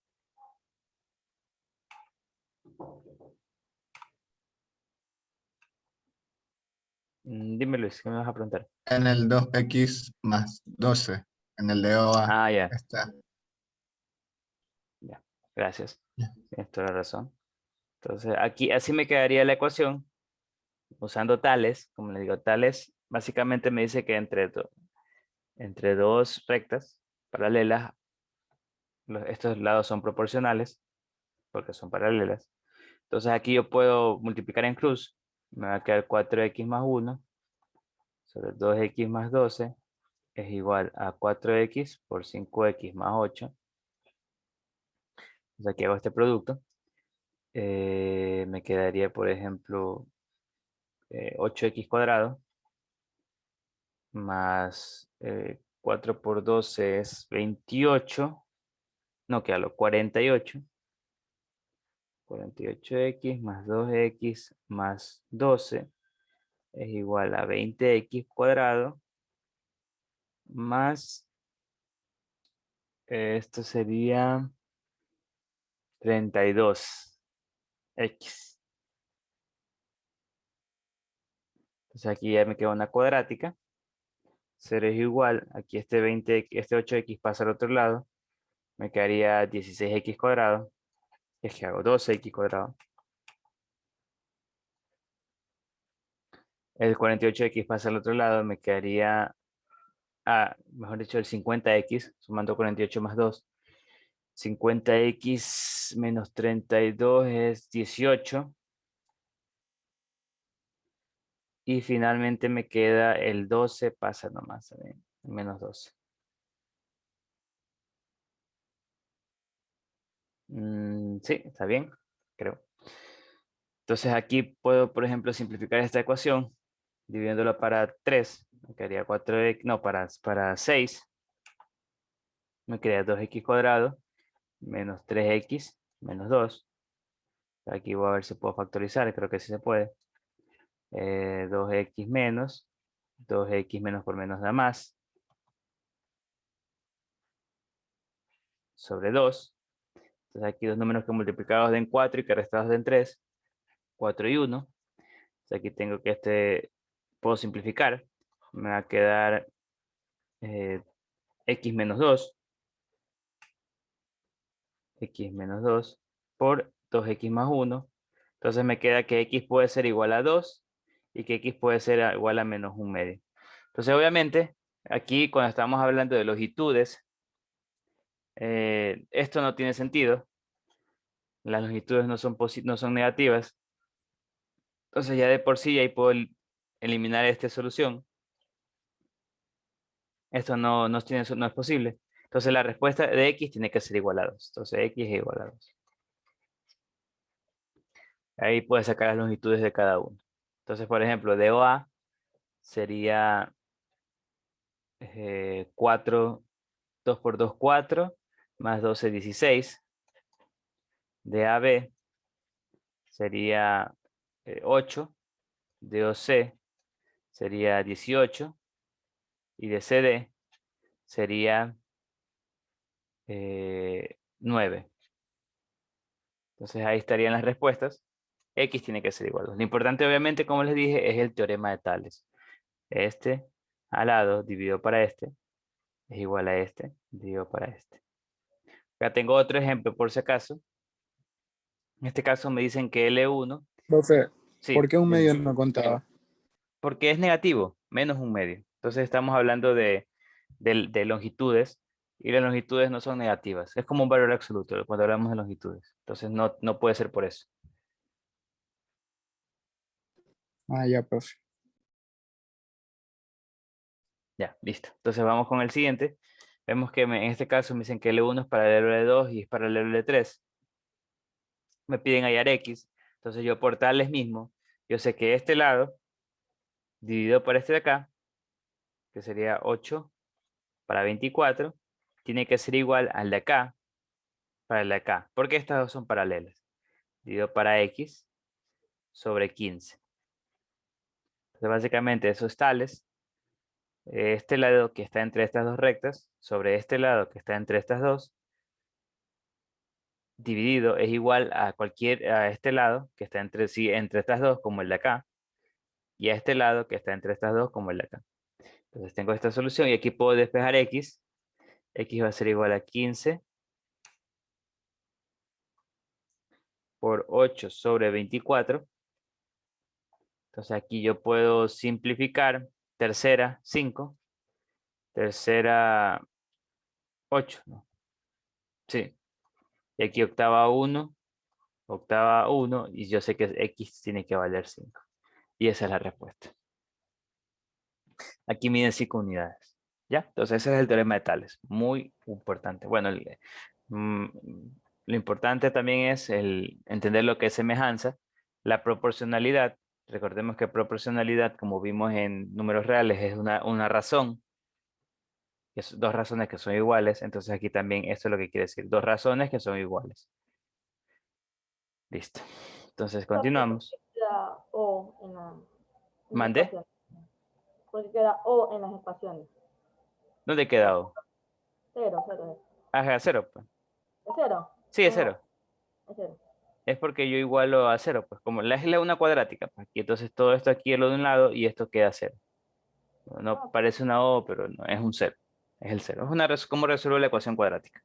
A: Dime, Luis, ¿qué me vas a preguntar?
B: En el 2x más 12. En el de OA
A: Ah, ya,
B: está.
A: ya. Gracias.
B: Ya.
A: Tienes toda la razón. Entonces, aquí así me quedaría la ecuación usando tales. Como le digo, tales básicamente me dice que entre dos rectas paralelas, estos lados son proporcionales porque son paralelas. Entonces aquí yo puedo multiplicar en cruz. Me va a quedar 4x más 1 sobre 2x más 12 es igual a 4x por 5x más 8. Entonces aquí hago este producto. Me quedaría, por ejemplo, 8x cuadrado más 4 por 12 es 28. No, que a lo 48. 48x más 2x más 12 es igual a 20x cuadrado más, esto sería 32x. Entonces aquí ya me queda una cuadrática. 0 es igual, aquí este 20, este 8x pasa al otro lado, me quedaría 16x cuadrado. Es que hago 12x cuadrado. El 48x pasa al otro lado, me quedaría, mejor dicho, el 50x, sumando 48 más 2. 50x menos 32 es 18. Y finalmente me queda el 12, pasa nomás, menos 12. Sí, está bien, creo. Entonces aquí puedo, por ejemplo, simplificar esta ecuación dividiéndola para 3. Me quedaría 4x, no, para 6. Me quedaría 2x cuadrado menos 3x menos 2. Aquí voy a ver si puedo factorizar, creo que sí se puede. 2x menos, 2x menos por menos da más, sobre 2. Entonces aquí dos números que multiplicados den 4 y que restados den 3. 4 y 1. Entonces aquí tengo que puedo simplificar. Me va a quedar x menos 2. X menos 2 por 2x más 1. Entonces me queda que x puede ser igual a 2 y que x puede ser igual a menos 1/2. Entonces obviamente aquí cuando estamos hablando de longitudes, esto no tiene sentido. Las longitudes no son negativas. Entonces ya de por sí ahí puedo eliminar esta solución. Esto no es posible. Entonces la respuesta de x tiene que ser igual a 2. Entonces x es igual a 2. Ahí puedes sacar las longitudes de cada uno. Entonces, por ejemplo, de OA sería 4, 2 por 2, 4, más 12, 16. De AB sería 8. De OC sería 18. Y de CD sería 9. Entonces ahí estarían las respuestas. X tiene que ser igual a 2. Lo importante, obviamente, como les dije, es el teorema de Tales. Este al lado dividido para este es igual a este dividido para este. Acá tengo otro ejemplo por si acaso. En este caso me dicen que L1,
D: Profe, ¿por
A: sí,
D: qué un
A: dime,
D: medio no contaba?
A: porque es negativo, menos 1/2. Entonces estamos hablando de longitudes y las longitudes no son negativas. Es como un valor absoluto cuando hablamos de longitudes. Entonces no puede ser por eso.
D: Ah, ya, profe.
A: Ya, listo. Entonces vamos con el siguiente. Vemos que en este caso me dicen que L1 es paralelo a L2 y es paralelo a L3. Me piden hallar X. Entonces yo por tales mismo, yo sé que este lado dividido por este de acá, que sería 8 para 24, tiene que ser igual al de acá para el de acá, porque estas dos son paralelas. Dividido para X sobre 15. Entonces básicamente esos tales, este lado que está entre estas dos rectas, sobre este lado que está entre estas dos, dividido es igual a este lado que está entre sí, entre estas dos, como el de acá, y a este lado que está entre estas dos, como el de acá. Entonces tengo esta solución y aquí puedo despejar x. X va a ser igual a 15 por 8 sobre 24. Entonces aquí yo puedo simplificar tercera 5, tercera 8, ¿no? Sí. Y aquí octava 1, y yo sé que x tiene que valer 5. Y esa es la respuesta. Aquí miden 5 unidades. ¿Ya? Entonces ese es el teorema de Tales. Muy importante. Bueno, mm, lo importante también es entender lo que es semejanza. La proporcionalidad. Recordemos que proporcionalidad, como vimos en números reales, es una razón. Dos razones que son iguales. Entonces aquí también esto es lo que quiere decir. Dos razones que son iguales. Listo. Entonces continuamos.
C: Queda O en las
A: ¿Mandé?
C: ecuaciones. Porque queda O en las ecuaciones.
A: ¿Dónde he quedado?
C: Cero, cero.
A: Ajá, cero, pues.
C: ¿Es cero?
A: Sí, es
C: No,
A: cero.
C: es cero.
A: Es porque yo igualo a cero, pues como la es una cuadrática, pues aquí entonces todo esto aquí es lo de un lado y esto queda cero. No
C: Ah,
A: parece una O, pero no, es un cero. Es el cero. Es cómo resuelvo la ecuación cuadrática.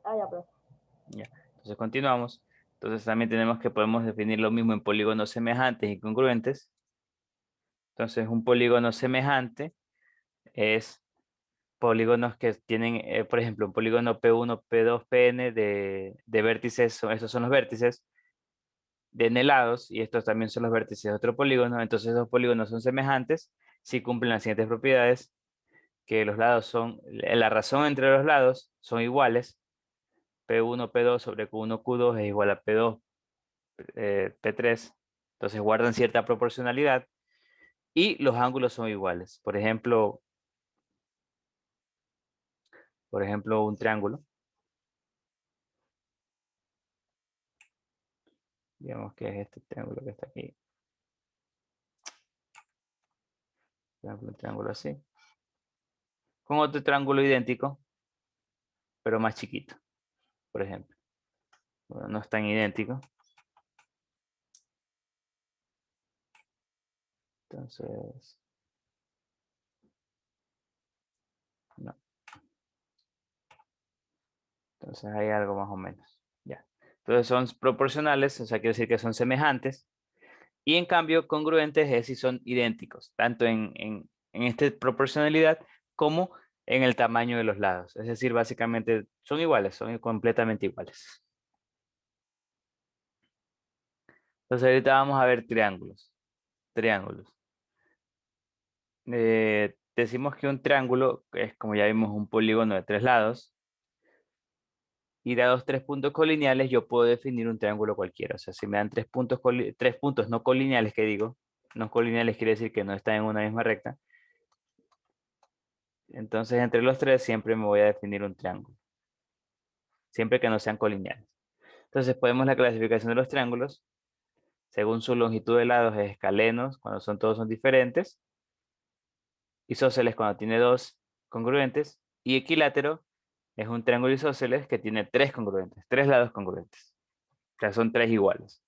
C: ya, profe.
A: Ya. Entonces continuamos. Entonces también tenemos que podemos definir lo mismo en polígonos semejantes y congruentes. Entonces un polígono semejante es polígonos que tienen, por ejemplo, un polígono P1, P2, Pn de vértices, estos son los vértices de n lados, y estos también son los vértices de otro polígono. Entonces los polígonos son semejantes si cumplen las siguientes propiedades: que los lados son, la razón entre los lados son iguales. P1, P2 sobre Q1, Q2 es igual a P2, P3. Entonces guardan cierta proporcionalidad y los ángulos son iguales. Por ejemplo, un triángulo. Digamos que es este triángulo que está aquí. Por ejemplo, un triángulo así. Con otro triángulo idéntico, pero más chiquito, por ejemplo. Bueno, no es tan idéntico. Entonces, no. Entonces hay algo más o menos. Ya. Entonces son proporcionales, o sea, quiere decir que son semejantes. Y en cambio, congruentes es si son idénticos, tanto en esta proporcionalidad como en el tamaño de los lados. Es decir, básicamente son iguales, son completamente iguales. Entonces ahorita vamos a ver triángulos. Triángulos. Decimos que un triángulo es, como ya vimos, un polígono de 3 lados. Y dados 3 puntos colineales, yo puedo definir un triángulo cualquiera. O sea, si me dan 3 puntos no colineales, que digo, no colineales quiere decir que no están en una misma recta. Entonces, entre los tres siempre me voy a definir un triángulo. Siempre que no sean colineales. Entonces, podemos la clasificación de los triángulos. Según su longitud de lados es escalenos, cuando todos son diferentes. Isósceles cuando tiene dos congruentes. Y equilátero es un triángulo isósceles que tiene 3 congruentes, 3 lados congruentes. O sea, son 3 iguales.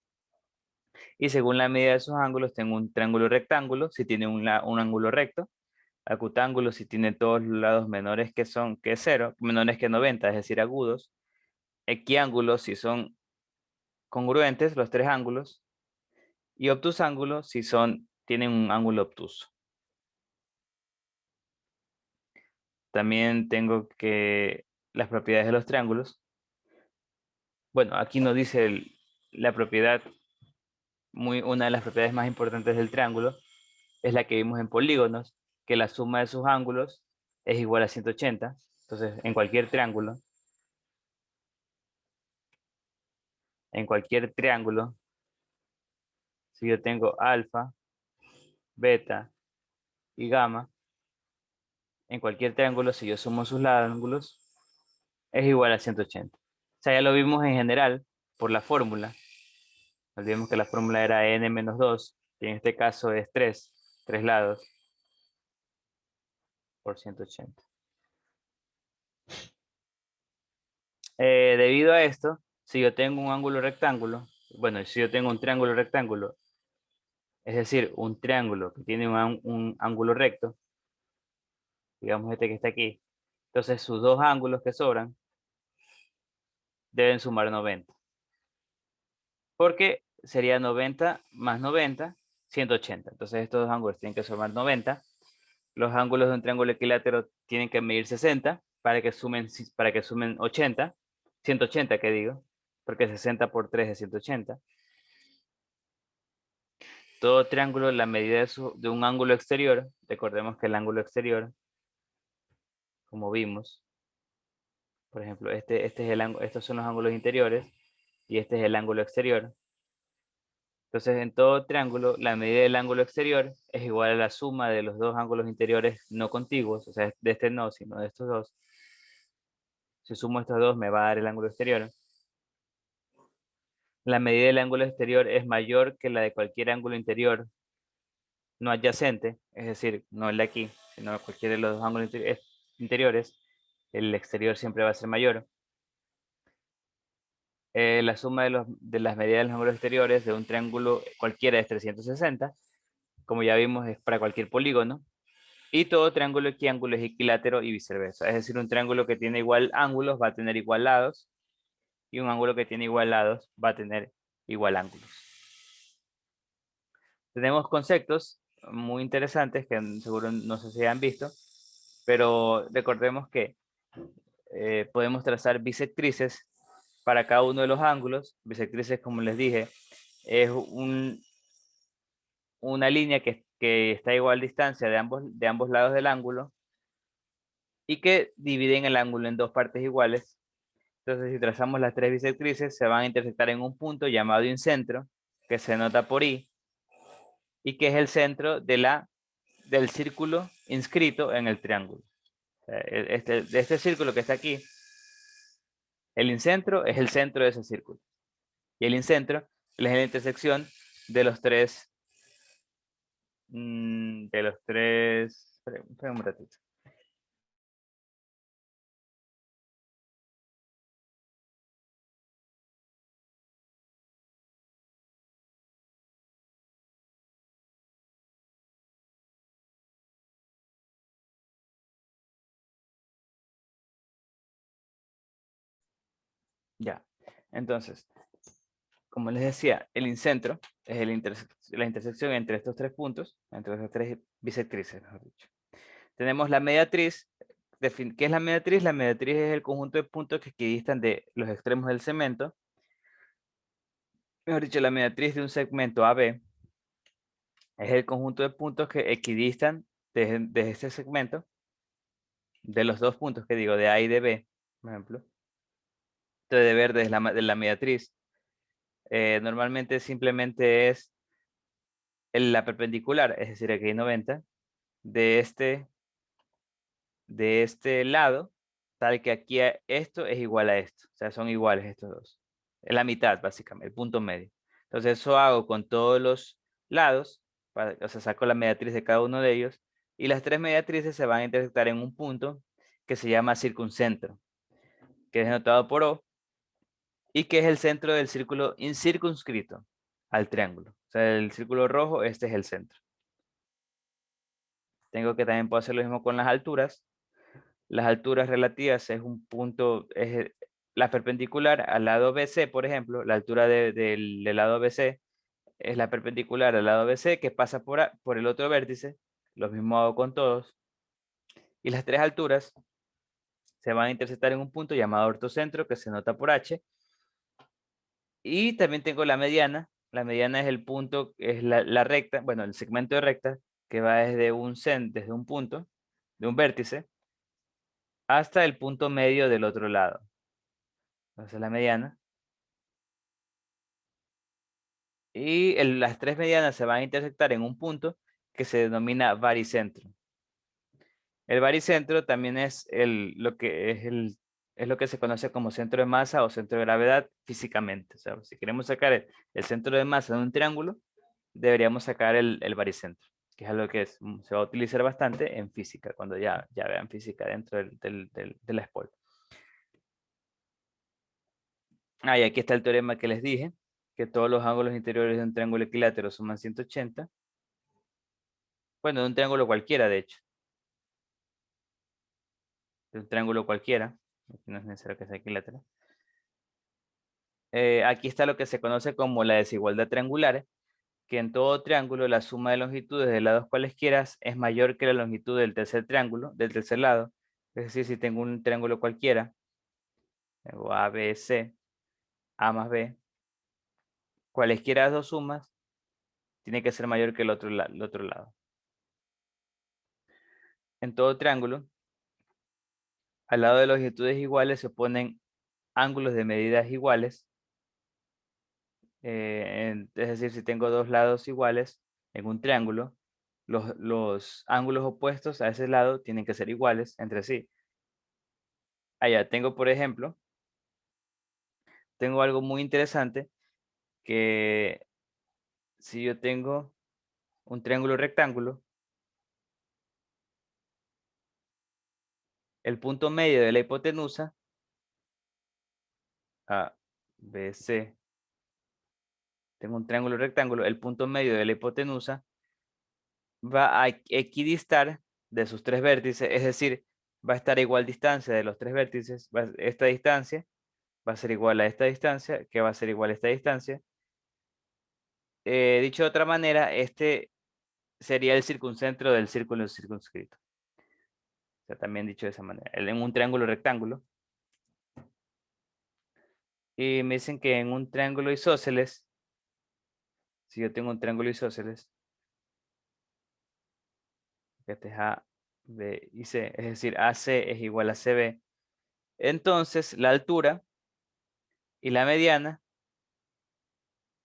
A: Y según la medida de sus ángulos, tengo un triángulo rectángulo si tiene un ángulo recto, acutángulo si tiene todos los lados menores que 0, menores que 90, es decir, agudos, equiángulos si son congruentes los 3 ángulos, y obtusángulos si tienen un ángulo obtuso. También tengo que las propiedades de los triángulos. Bueno, aquí nos dice la propiedad, una de las propiedades más importantes del triángulo es la que vimos en polígonos, que la suma de sus ángulos es igual a 180. Entonces, en cualquier triángulo, si yo tengo alfa, beta y gamma, en cualquier triángulo, si yo sumo sus ángulos, es igual a 180. O sea, ya lo vimos en general por la fórmula. Olvidemos que la fórmula era n menos 2, y en este caso es 3 lados por 180. Debido a esto, si yo tengo un ángulo rectángulo, bueno, si yo tengo un triángulo rectángulo, es decir, un triángulo que tiene un ángulo recto, digamos este que está aquí, entonces sus dos ángulos que sobran deben sumar 90. Porque sería 90 más 90, 180. Entonces estos dos ángulos tienen que sumar 90. Los ángulos de un triángulo equilátero tienen que medir 60 para que sumen 80. 180, ¿qué digo? Porque 60 por 3 es 180. Todo triángulo, la medida de un ángulo exterior, recordemos que el ángulo exterior, como vimos, por ejemplo, este es el ángulo, estos son los ángulos interiores y este es el ángulo exterior. Entonces, en todo triángulo, la medida del ángulo exterior es igual a la suma de los dos ángulos interiores no contiguos, o sea, de este no, sino de estos dos. Si sumo estos dos, me va a dar el ángulo exterior. La medida del ángulo exterior es mayor que la de cualquier ángulo interior no adyacente, es decir, no el de aquí, sino cualquiera de los dos ángulos interiores. El exterior siempre va a ser mayor. La suma de las medidas de los ángulos exteriores de un triángulo cualquiera es 360. Como ya vimos, es para cualquier polígono. Y todo triángulo equiángulo es equilátero y viceversa. Es decir, un triángulo que tiene igual ángulos va a tener igual lados. Y un ángulo que tiene igual lados va a tener igual ángulos. Tenemos conceptos muy interesantes que seguro no sé si han visto. Pero recordemos que podemos trazar bisectrices para cada uno de los ángulos. Bisectrices, como les dije, es una línea que está a igual distancia de ambos lados del ángulo y que dividen el ángulo en dos partes iguales. Entonces, si trazamos las tres bisectrices, se van a intersectar en un punto llamado incentro, que se nota por I, y que es el centro del círculo inscrito en el triángulo. De este círculo que está aquí, el incentro es el centro de ese círculo. Y el incentro es la intersección de los tres. Espera un ratito. Ya. Entonces, como les decía, el incentro es la intersección entre estos tres puntos, entre estas tres bisectrices, mejor dicho. Tenemos la mediatriz. ¿Qué es la mediatriz? La mediatriz es el conjunto de puntos que equidistan de los extremos del segmento. Mejor dicho, la mediatriz de un segmento AB es el conjunto de puntos que equidistan de este segmento, de los dos puntos que digo, de A y de B, por ejemplo. Entonces, de verde es de la mediatriz. Normalmente simplemente es la perpendicular, es decir, aquí hay 90, de este lado, tal que aquí esto es igual a esto. O sea, son iguales estos dos. Es la mitad, básicamente, el punto medio. Entonces, eso hago con todos los lados, o sea, saco la mediatriz de cada uno de ellos, y las tres mediatrices se van a intersectar en un punto que se llama circuncentro, que es denotado por O, y que es el centro del círculo incircunscrito al triángulo. O sea, el círculo rojo, este es el centro. Tengo que también puedo hacer lo mismo con las alturas. Las alturas relativas es un punto, es la perpendicular al lado BC, por ejemplo, la altura del lado BC es la perpendicular al lado BC que pasa por el otro vértice. Lo mismo hago con todos. Y las tres alturas se van a intersectar en un punto llamado ortocentro que se nota por H. Y también tengo la mediana. La mediana es el punto, es la recta, bueno, el segmento de recta que va desde un punto, de un vértice, hasta el punto medio del otro lado. Entonces la mediana. Y las tres medianas se van a intersectar en un punto que se denomina baricentro. El baricentro también es lo que se conoce como centro de masa o centro de gravedad físicamente. O sea, si queremos sacar el centro de masa de un triángulo, deberíamos sacar el baricentro, que es algo que se va a utilizar bastante en física, cuando ya vean física dentro de la escuela. Ah, y aquí está el teorema que les dije, que todos los ángulos interiores de un triángulo equilátero suman 180. Bueno, de un triángulo cualquiera, de hecho. De un triángulo cualquiera. Aquí no es necesario que sea equilátero. Aquí está lo que se conoce como la desigualdad triangular, que en todo triángulo la suma de longitudes de lados cualesquiera es mayor que la longitud del tercer triángulo, del tercer lado. Es decir, si tengo un triángulo cualquiera, tengo A, B, C, A más B, cualesquiera de las dos sumas, tiene que ser mayor que el otro lado. En todo triángulo, al lado de longitudes iguales se oponen ángulos de medidas iguales. Es decir, si tengo dos lados iguales en un triángulo, los ángulos opuestos a ese lado tienen que ser iguales entre sí. Allá tengo, por ejemplo, tengo algo muy interesante que si yo tengo un triángulo rectángulo, el punto medio de la hipotenusa, A, B, C, tengo un triángulo rectángulo, el punto medio de la hipotenusa va a equidistar de sus tres vértices, es decir, va a estar a igual distancia de los tres vértices, esta distancia va a ser igual a esta distancia, que va a ser igual a esta distancia. Dicho de otra manera, este sería el circuncentro del círculo circunscrito. O sea, también dicho de esa manera, en un triángulo rectángulo. Y me dicen que en un triángulo isósceles, si yo tengo un triángulo isósceles, que este es A, B y C, es decir, AC es igual a CB, entonces la altura y la mediana,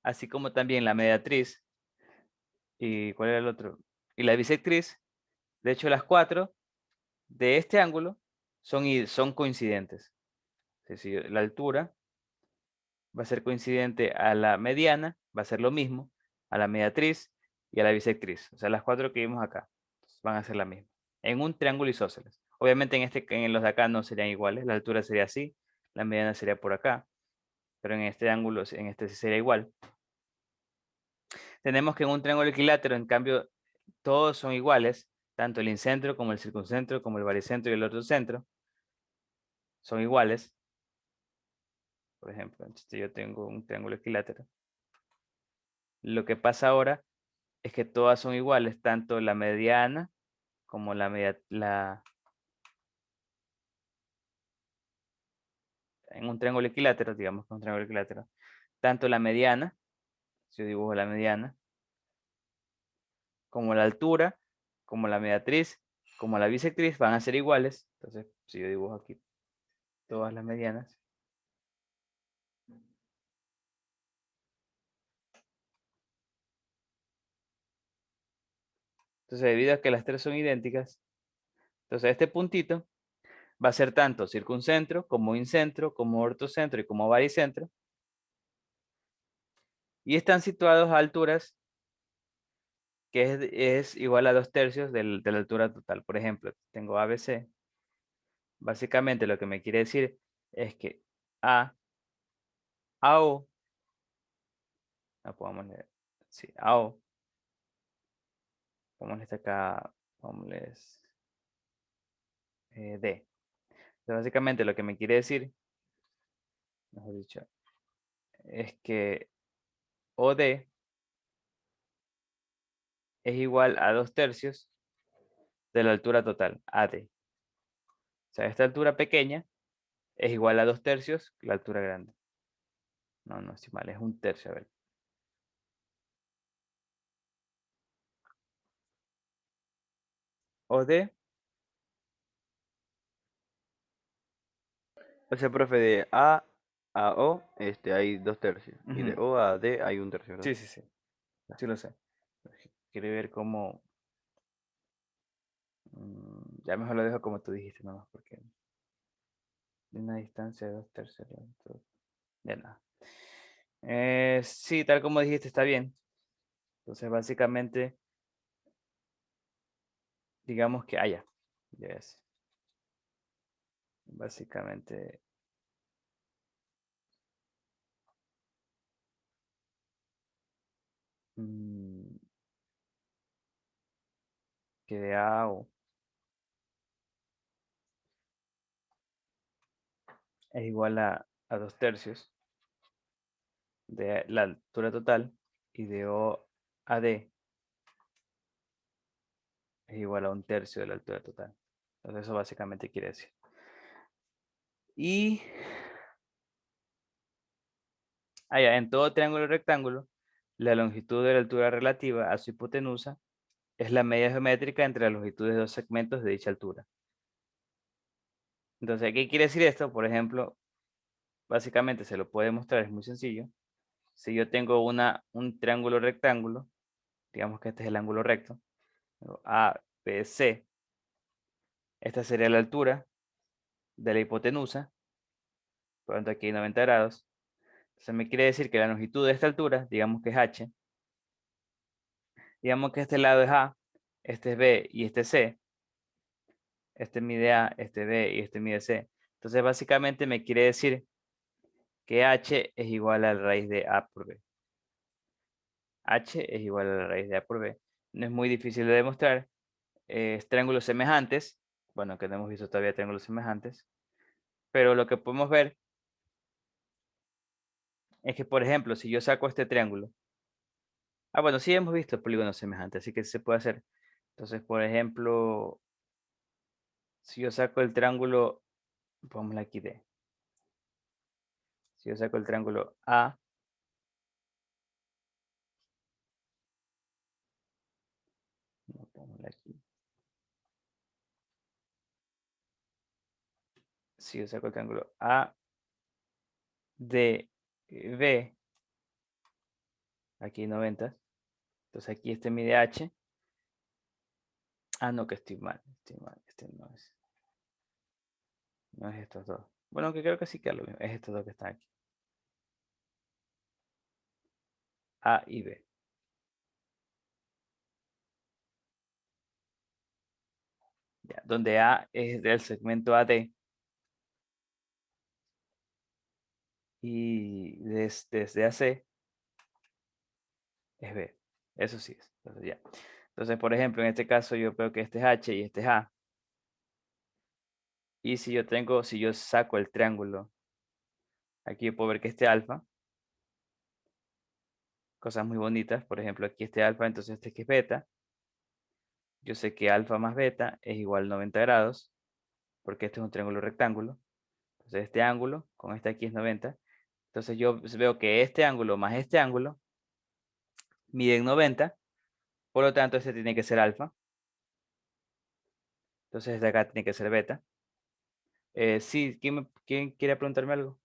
A: así como también la mediatriz, y ¿cuál era el otro? Y la bisectriz, de hecho las cuatro de este ángulo son coincidentes. Es decir, la altura va a ser coincidente a la mediana, va a ser lo mismo, a la mediatriz y a la bisectriz. O sea, las cuatro que vimos acá van a ser la misma. En un triángulo isósceles. Obviamente en los de acá no serían iguales. La altura sería así, la mediana sería por acá. Pero en este ángulo, en este sí sería igual. Tenemos que en un triángulo equilátero, en cambio, todos son iguales. Tanto el incentro como el circuncentro, como el baricentro y el otro centro. Son iguales. Por ejemplo, entonces yo tengo un triángulo equilátero. Lo que pasa ahora es que todas son iguales, tanto la mediana como en un triángulo equilátero, digamos que un triángulo equilátero, tanto la mediana, si yo dibujo la mediana, como la altura, como la mediatriz, como la bisectriz van a ser iguales. Entonces, si yo dibujo aquí todas las medianas, entonces debido a que las tres son idénticas, entonces este puntito va a ser tanto circuncentro, como incentro, como ortocentro y como baricentro. Y están situados a alturas que es igual a 2/3 de la altura total. Por ejemplo, tengo ABC. Básicamente lo que me quiere decir es que AO, la podemos leer, sí, AO, pongámosle acá, pongámosles D. Entonces, básicamente lo que me quiere decir, mejor dicho, es que OD es igual a 2/3 de la altura total, AD. O sea, esta altura pequeña es igual a 2/3 la altura grande. No estoy mal, es 1/3, a ver. OD,
E: O sea, profe, de A a O hay 2/3. Y de
A: ujú,
E: O a D hay 1/3, ¿verdad?
A: sí, sí, sí, sí lo sé. Quiero ver cómo, ya mejor lo dejo como tú dijiste nomás, porque de una distancia de 2/3, ya nada. Sí, tal como dijiste, está bien. Entonces, básicamente, digamos que, ya, ya es. Básicamente, mm, que de AO es igual a 2/3 de la altura total y de O a D es igual a 1/3 de la altura total. Entonces eso básicamente quiere decir. Y allá, en todo triángulo rectángulo, la longitud de la altura relativa a su hipotenusa es la media geométrica entre las longitudes de dos segmentos de dicha altura. Entonces, ¿qué quiere decir esto? Por ejemplo, básicamente se lo puede mostrar, es muy sencillo. Si yo tengo un triángulo rectángulo, digamos que este es el ángulo recto, A, B, C, esta sería la altura de la hipotenusa, por lo tanto aquí hay 90 grados. Entonces me quiere decir que la longitud de esta altura, digamos que es H, digamos que este lado es A, este es B y este es C, este mide A, este B y este mide C. Entonces básicamente me quiere decir que H es igual a la raíz de A por B. H es igual a la raíz de A por B. No es muy difícil de demostrar. Triángulos semejantes, bueno, que no hemos visto todavía triángulos semejantes, pero lo que podemos ver es que, por ejemplo, si yo saco este triángulo, bueno, sí hemos visto polígonos semejantes, así que se puede hacer. Entonces, por ejemplo, si yo saco el triángulo, pongámosle aquí D. Si yo saco el triángulo A, pongámosle aquí. Si yo saco el triángulo A, D, B, aquí 90. Entonces aquí este mide H. No, que estoy mal, este no es estos dos. Bueno, aunque creo que sí que es lo mismo, es estos dos que están aquí. A y B. Ya, donde A es del segmento AD y desde AC es B. Eso sí es. Entonces, ya. Entonces, por ejemplo, en este caso yo veo que este es H y este es A. Y si yo saco el triángulo, aquí yo puedo ver que este es alfa. Cosas muy bonitas. Por ejemplo, aquí este alfa, entonces este que es beta. Yo sé que alfa más beta es igual a 90 grados, porque este es un triángulo rectángulo. Entonces este ángulo con este aquí es 90. Entonces yo veo que este ángulo más este ángulo miden 90. Por lo tanto, este tiene que ser alfa. Entonces este acá tiene que ser beta. Sí, ¿quién quiere preguntarme algo?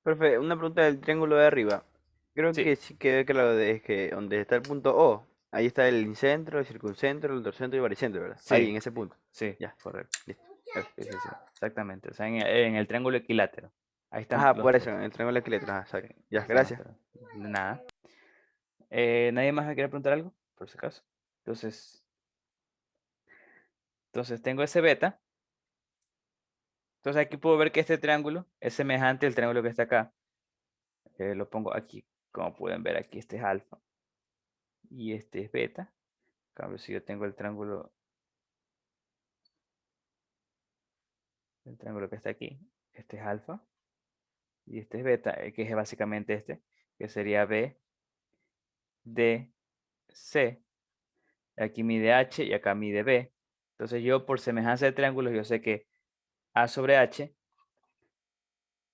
E: Profe, una pregunta del triángulo de arriba. Creo
A: Sí,
E: que sí quedó claro es que donde está el punto O, ahí está el incentro, el circuncentro, el torcentro y el baricentro, ¿verdad? Ahí,
A: sí,
E: en ese punto.
A: sí,
E: Ya,
A: correcto.
E: listo.
A: Sí, sí, sí, exactamente. O sea, en el triángulo equilátero. Ahí están
E: Ajá,
A: los
E: por eso,
A: tres.
E: en el triángulo equilátero. Ajá,
A: Sí,
E: exacto. Ya,
A: están los
E: gracias.
A: tres. De nada. ¿Nadie más me quiere preguntar algo? Por si acaso. Entonces, tengo ese beta. Entonces aquí puedo ver que este triángulo es semejante al triángulo que está acá. Lo pongo aquí. Como pueden ver aquí, este es alfa. Y este es beta. En cambio, si yo tengo el triángulo que está aquí, este es alfa. Y este es beta, que es básicamente este, que sería B, D, C. Aquí mide H y acá mide B. Entonces yo por semejanza de triángulos, yo sé que A sobre H,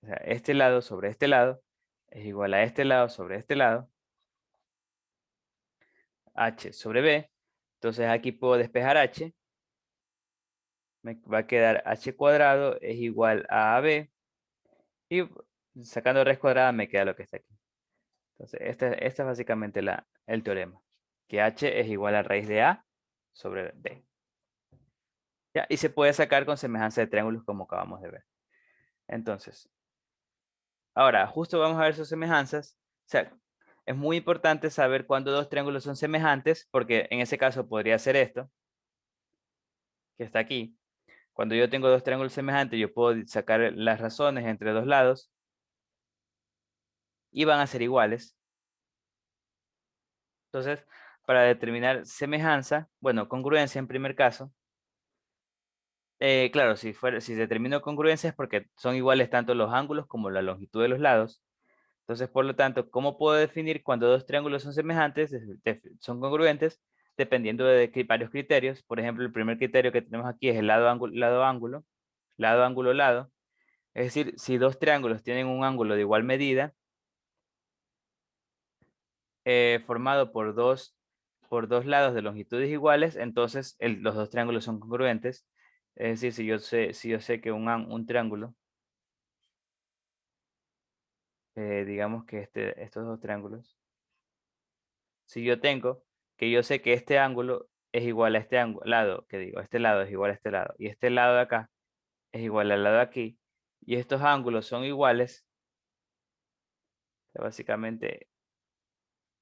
A: o sea, este lado sobre este lado, es igual a este lado sobre este lado, H sobre B. Entonces aquí puedo despejar H. Me va a quedar H cuadrado es igual a AB. Y sacando raíz cuadrada me queda lo que está aquí. Entonces, este es básicamente el teorema. Que H es igual a raíz de A sobre D. ¿Ya? Y se puede sacar con semejanza de triángulos como acabamos de ver. Entonces, ahora, justo vamos a ver sus semejanzas. O sea, es muy importante saber cuándo dos triángulos son semejantes, porque en ese caso podría ser esto, que está aquí. Cuando yo tengo dos triángulos semejantes, yo puedo sacar las razones entre dos lados y van a ser iguales. Entonces, para determinar semejanza, bueno, congruencia en primer caso, claro, si determino congruencia es porque son iguales tanto los ángulos como la longitud de los lados. Entonces, por lo tanto, ¿cómo puedo definir cuando dos triángulos son semejantes, son congruentes? Dependiendo de varios criterios. Por ejemplo, el primer criterio que tenemos aquí es el lado ángulo, lado ángulo, lado. Es decir, si dos triángulos tienen un ángulo de igual medida, formado por dos lados de longitudes iguales, entonces los dos triángulos son congruentes. Es decir, si yo sé que un triángulo, digamos que estos dos triángulos, si yo sé que este ángulo es igual a este lado, que digo, este lado es igual a este lado, y este lado de acá es igual al lado de aquí, y estos ángulos son iguales, o sea, básicamente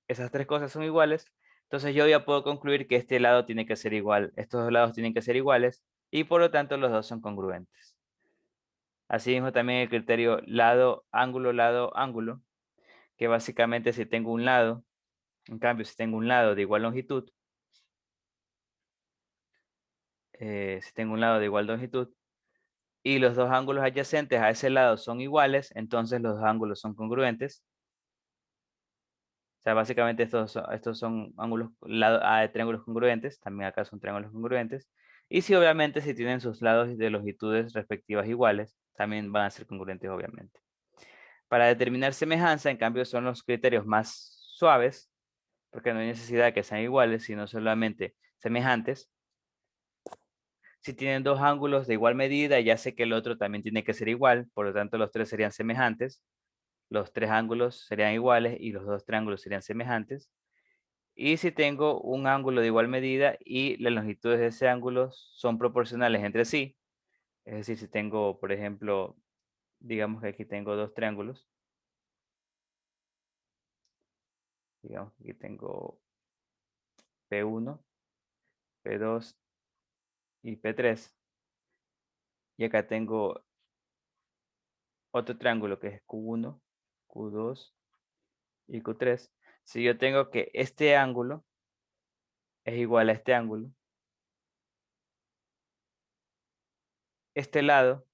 A: esas tres cosas son iguales, entonces yo ya puedo concluir que este lado tiene que ser igual, estos dos lados tienen que ser iguales, y por lo tanto los dos son congruentes. Asimismo también el criterio lado, ángulo, que básicamente si tengo un lado, en cambio si tengo un lado de igual longitud, y los dos ángulos adyacentes a ese lado son iguales, entonces los dos ángulos son congruentes. O sea, básicamente estos son ángulos, de triángulos congruentes, también acá son triángulos congruentes. Y si obviamente si tienen sus lados de longitudes respectivas iguales, también van a ser congruentes obviamente. Para determinar semejanza, en cambio, son los criterios más suaves, porque no hay necesidad de que sean iguales, sino solamente semejantes. Si tienen dos ángulos de igual medida, ya sé que el otro también tiene que ser igual, por lo tanto los tres serían semejantes. Los tres ángulos serían iguales y los dos triángulos serían semejantes. Y si tengo un ángulo de igual medida y las longitudes de ese ángulo son proporcionales entre sí, es decir, si tengo, por ejemplo, digamos que aquí tengo dos triángulos, digamos que aquí tengo P1, P2 y P3, y acá tengo otro triángulo que es Q1, Q2 y Q3. Si yo tengo que este ángulo es igual a este ángulo, este lado,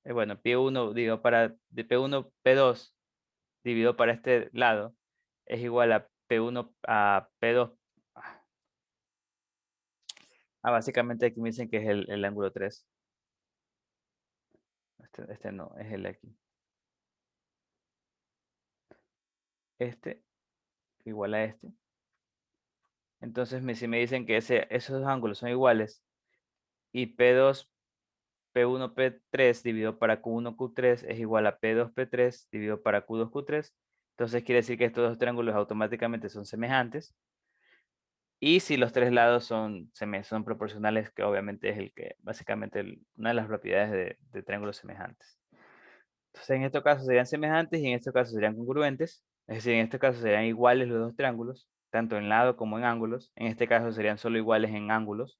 A: bueno, P1 digo de P1, P2 dividido para este lado es igual a P1 a P2. Básicamente aquí me dicen que es el ángulo 3. Este no, es el de aquí. Este igual a este. Entonces, si me dicen que esos dos ángulos son iguales y P2, P1, P3 dividido para Q1, Q3 es igual a P2, P3 dividido para Q2, Q3, entonces quiere decir que estos dos triángulos automáticamente son semejantes. Y si los tres lados son proporcionales, que obviamente es básicamente una de las propiedades de triángulos semejantes. Entonces, en este caso serían semejantes y en este caso serían congruentes. Es decir, en este caso serían iguales los dos triángulos, tanto en lado como en ángulos. En este caso serían solo iguales en ángulos.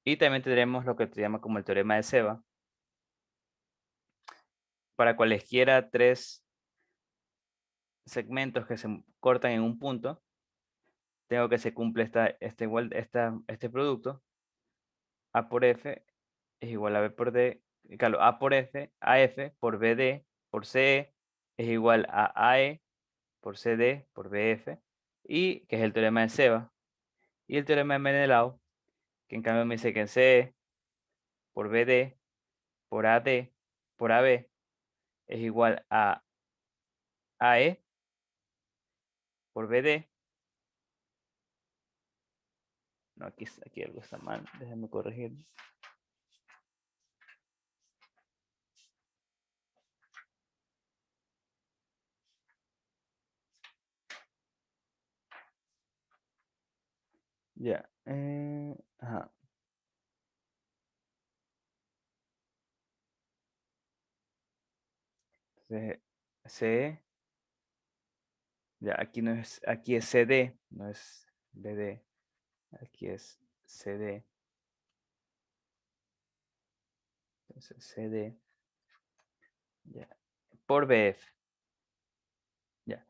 A: Y también tendremos lo que se llama como el teorema de Seba. Para cualesquiera tres segmentos que se cortan en un punto, tengo que se cumple este producto. A por F es igual a B por D. Claro, A por F, AF por BD por CE es igual a AE por CD por BF. Y que es el teorema de Seba. Y el teorema de Menelao, que en cambio me dice que en CE por BD por AD por AB es igual a AE por BD. No, aquí algo está mal, déjenme corregir. Ya. Ajá. Entonces, CE, ya aquí no es, aquí es CD, no es BD, aquí es CD. Entonces, CD, ya, por BF. Ya.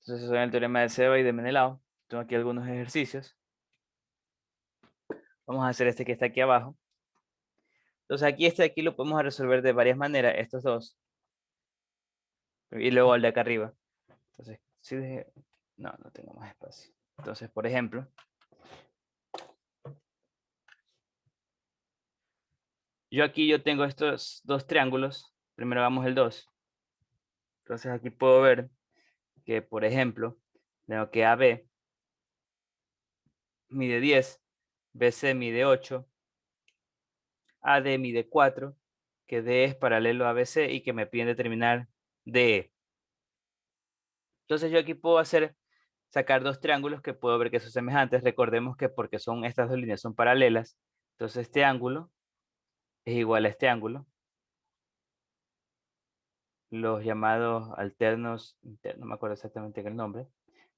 A: Entonces, eso es el teorema de Seba y de Menelao. Tengo aquí algunos ejercicios. Vamos a hacer este que está aquí abajo. Entonces, este de aquí lo podemos resolver de varias maneras, estos dos. Y luego el de acá arriba. Entonces, si dejé... No, no tengo más espacio. Entonces, por ejemplo, yo tengo estos dos triángulos. Primero vamos el 2. Entonces, aquí puedo ver que, por ejemplo, tengo que AB mide 10, BC mide 8, AD mide 4, que D es paralelo a BC y que me piden determinar DE. Entonces yo aquí puedo sacar dos triángulos que puedo ver que son semejantes. Recordemos que porque estas dos líneas son paralelas, entonces este ángulo es igual a este ángulo. Los llamados alternos, no me acuerdo exactamente el nombre,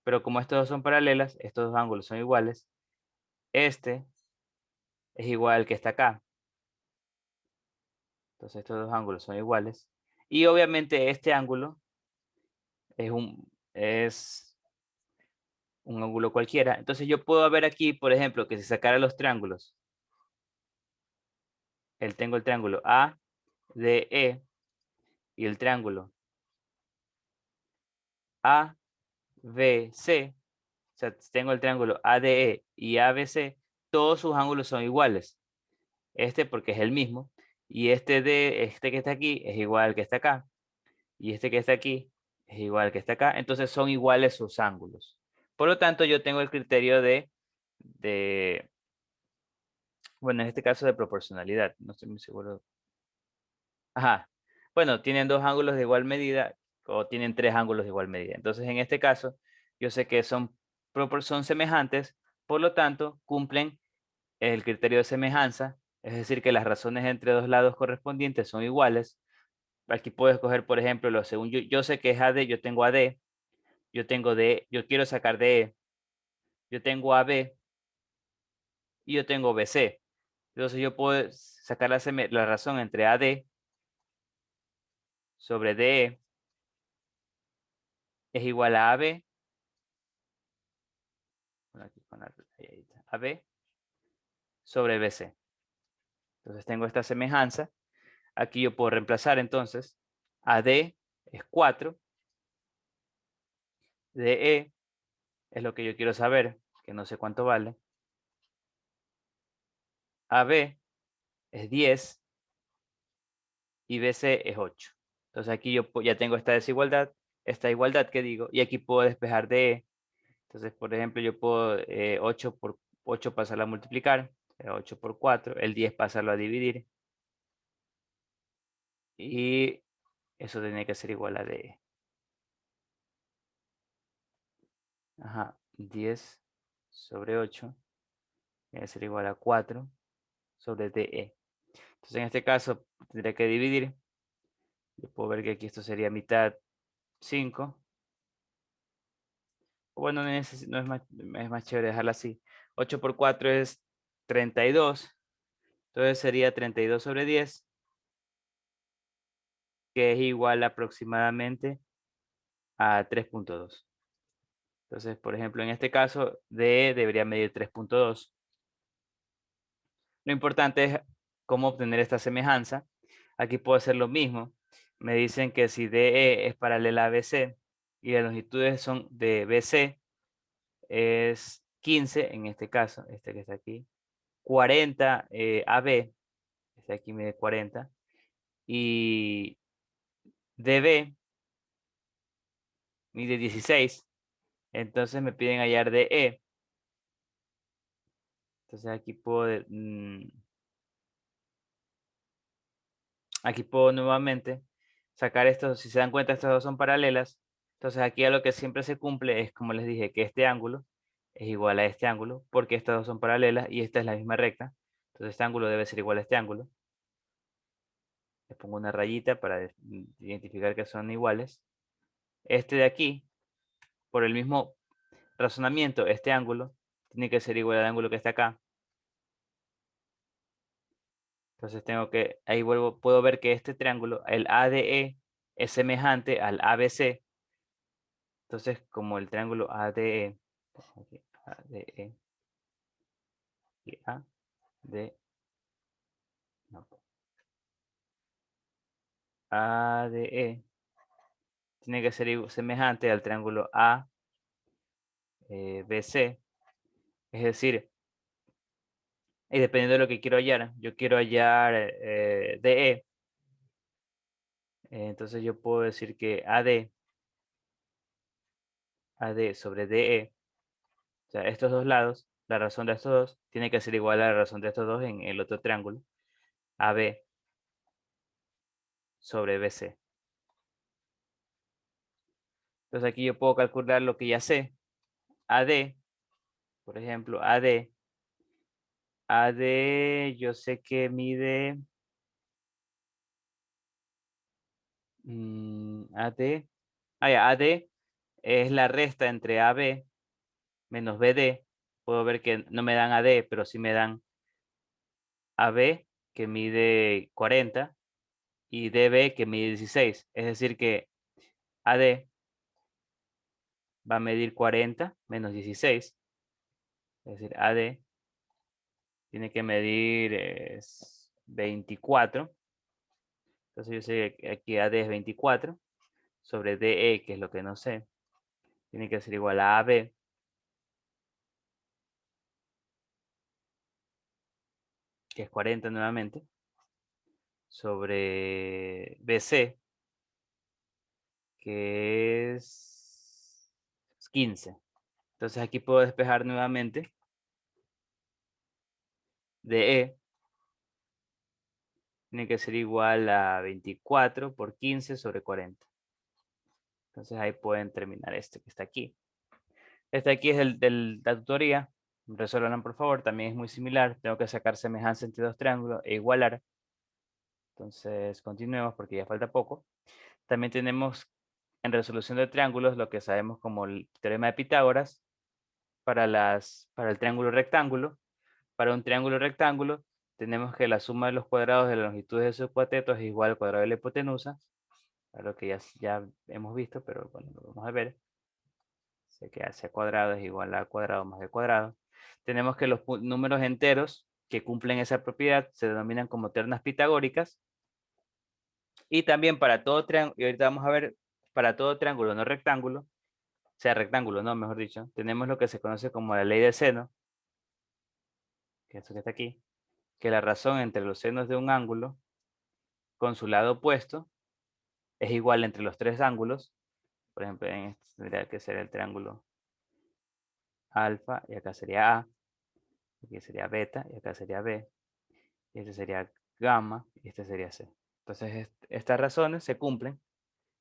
A: pero como estos dos son paralelas, estos dos ángulos son iguales. Este es igual al que está acá. Entonces estos dos ángulos son iguales. Y obviamente este ángulo es un ángulo cualquiera. Entonces yo puedo ver aquí, por ejemplo, que si sacara los triángulos, tengo el triángulo ADE y el triángulo ABC, o sea, tengo el triángulo ADE y ABC, todos sus ángulos son iguales. Este porque es el mismo, y este que está aquí es igual al que está acá, y este que está aquí es igual al que está acá, entonces son iguales sus ángulos. Por lo tanto, yo tengo el criterio bueno, en este caso de proporcionalidad, no estoy muy seguro. Ajá. Bueno, tienen dos ángulos de igual medida o tienen tres ángulos de igual medida. Entonces, en este caso, yo sé que son semejantes, por lo tanto, cumplen el criterio de semejanza, es decir, que las razones entre dos lados correspondientes son iguales. Aquí puedo escoger, por ejemplo, según yo sé que es AD, yo tengo AD, yo tengo D, yo quiero sacar DE, yo tengo AB y yo tengo BC. Entonces, yo puedo sacar la razón entre AD sobre DE es igual a AB, aquí con ahí está, AB sobre BC. Entonces tengo esta semejanza. Aquí yo puedo reemplazar entonces. AD es 4. DE es lo que yo quiero saber, que no sé cuánto vale. AB es 10 y BC es 8. Entonces aquí yo ya tengo esta desigualdad, esta igualdad que digo, y aquí puedo despejar DE. Entonces, por ejemplo, yo puedo 8 por 8 pasarlo a multiplicar, 8 por 4, el 10 pasarlo a dividir. Y eso tiene que ser igual a DE. Ajá, 10 sobre 8 tiene que ser igual a 4 sobre DE. Entonces, en este caso, tendría que dividir. Yo puedo ver que aquí esto sería mitad 5. Bueno, no es más chévere dejarla así. 8 por 4 es 32. Entonces sería 32 sobre 10, que es igual aproximadamente a 3.2. Entonces, por ejemplo, en este caso, DE debería medir 3.2. Lo importante es cómo obtener esta semejanza. Aquí puedo hacer lo mismo. Me dicen que si DE es paralela a BC y las longitudes son de BC es 15, en este caso, este que está aquí, 40 AB, este aquí mide 40, y DB mide 16, entonces me piden hallar DE. Entonces aquí puedo nuevamente sacar estos, si se dan cuenta, estas dos son paralelas. Entonces aquí a lo que siempre se cumple es, como les dije, que este ángulo es igual a este ángulo, porque estas dos son paralelas y esta es la misma recta. Entonces este ángulo debe ser igual a este ángulo. Le pongo una rayita para identificar que son iguales. Este de aquí, por el mismo razonamiento, este ángulo tiene que ser igual al ángulo que está acá. Entonces ahí puedo ver que este triángulo, el ADE, es semejante al ABC. Entonces, como el triángulo ADE, aquí, ADE y AD, no, ADE tiene que ser semejante al triángulo ABC. Es decir, y dependiendo de lo que quiero hallar, yo quiero hallar DE. Entonces yo puedo decir que AD sobre DE, o sea, estos dos lados, la razón de estos dos, tiene que ser igual a la razón de estos dos en el otro triángulo, AB sobre BC. Entonces aquí yo puedo calcular lo que ya sé. AD, por ejemplo, AD yo sé que mide AD. AD es la resta entre AB menos BD. Puedo ver que no me dan AD, pero sí me dan AB, que mide 40, y DB, que mide 16. Es decir que AD va a medir 40 menos 16. Es decir, AD tiene que medir 24. Entonces yo sé que aquí AD es 24 sobre DE, que es lo que no sé. Tiene que ser igual a AB, que es 40 nuevamente, sobre BC, que es 15. Entonces aquí puedo despejar nuevamente. DE tiene que ser igual a 24 por 15 sobre 40. Entonces ahí pueden terminar este que está aquí. Este aquí es la tutoría. Resuelvan por favor. También es muy similar. Tengo que sacar semejanza entre dos triángulos e igualar. Entonces continuemos porque ya falta poco. También tenemos en resolución de triángulos lo que sabemos como el teorema de Pitágoras para el triángulo rectángulo. Para un triángulo rectángulo tenemos que la suma de los cuadrados de las longitudes de sus cuatetos es igual al cuadrado de la hipotenusa. Algo que ya hemos visto, pero bueno, lo vamos a ver. Sé que AC cuadrado es igual a cuadrado más B cuadrado. Tenemos que los números enteros que cumplen esa propiedad se denominan como ternas pitagóricas. Y también para todo triángulo, y ahorita vamos a ver, para todo triángulo no rectángulo, o sea, rectángulo, no, mejor dicho, tenemos lo que se conoce como la ley del seno, que es esto que está aquí, que la razón entre los senos de un ángulo con su lado opuesto es igual entre los tres ángulos. Por ejemplo, en este tendría que ser el triángulo alfa, y acá sería A, aquí sería beta, y acá sería B, y este sería gamma, y este sería C. Entonces, estas razones se cumplen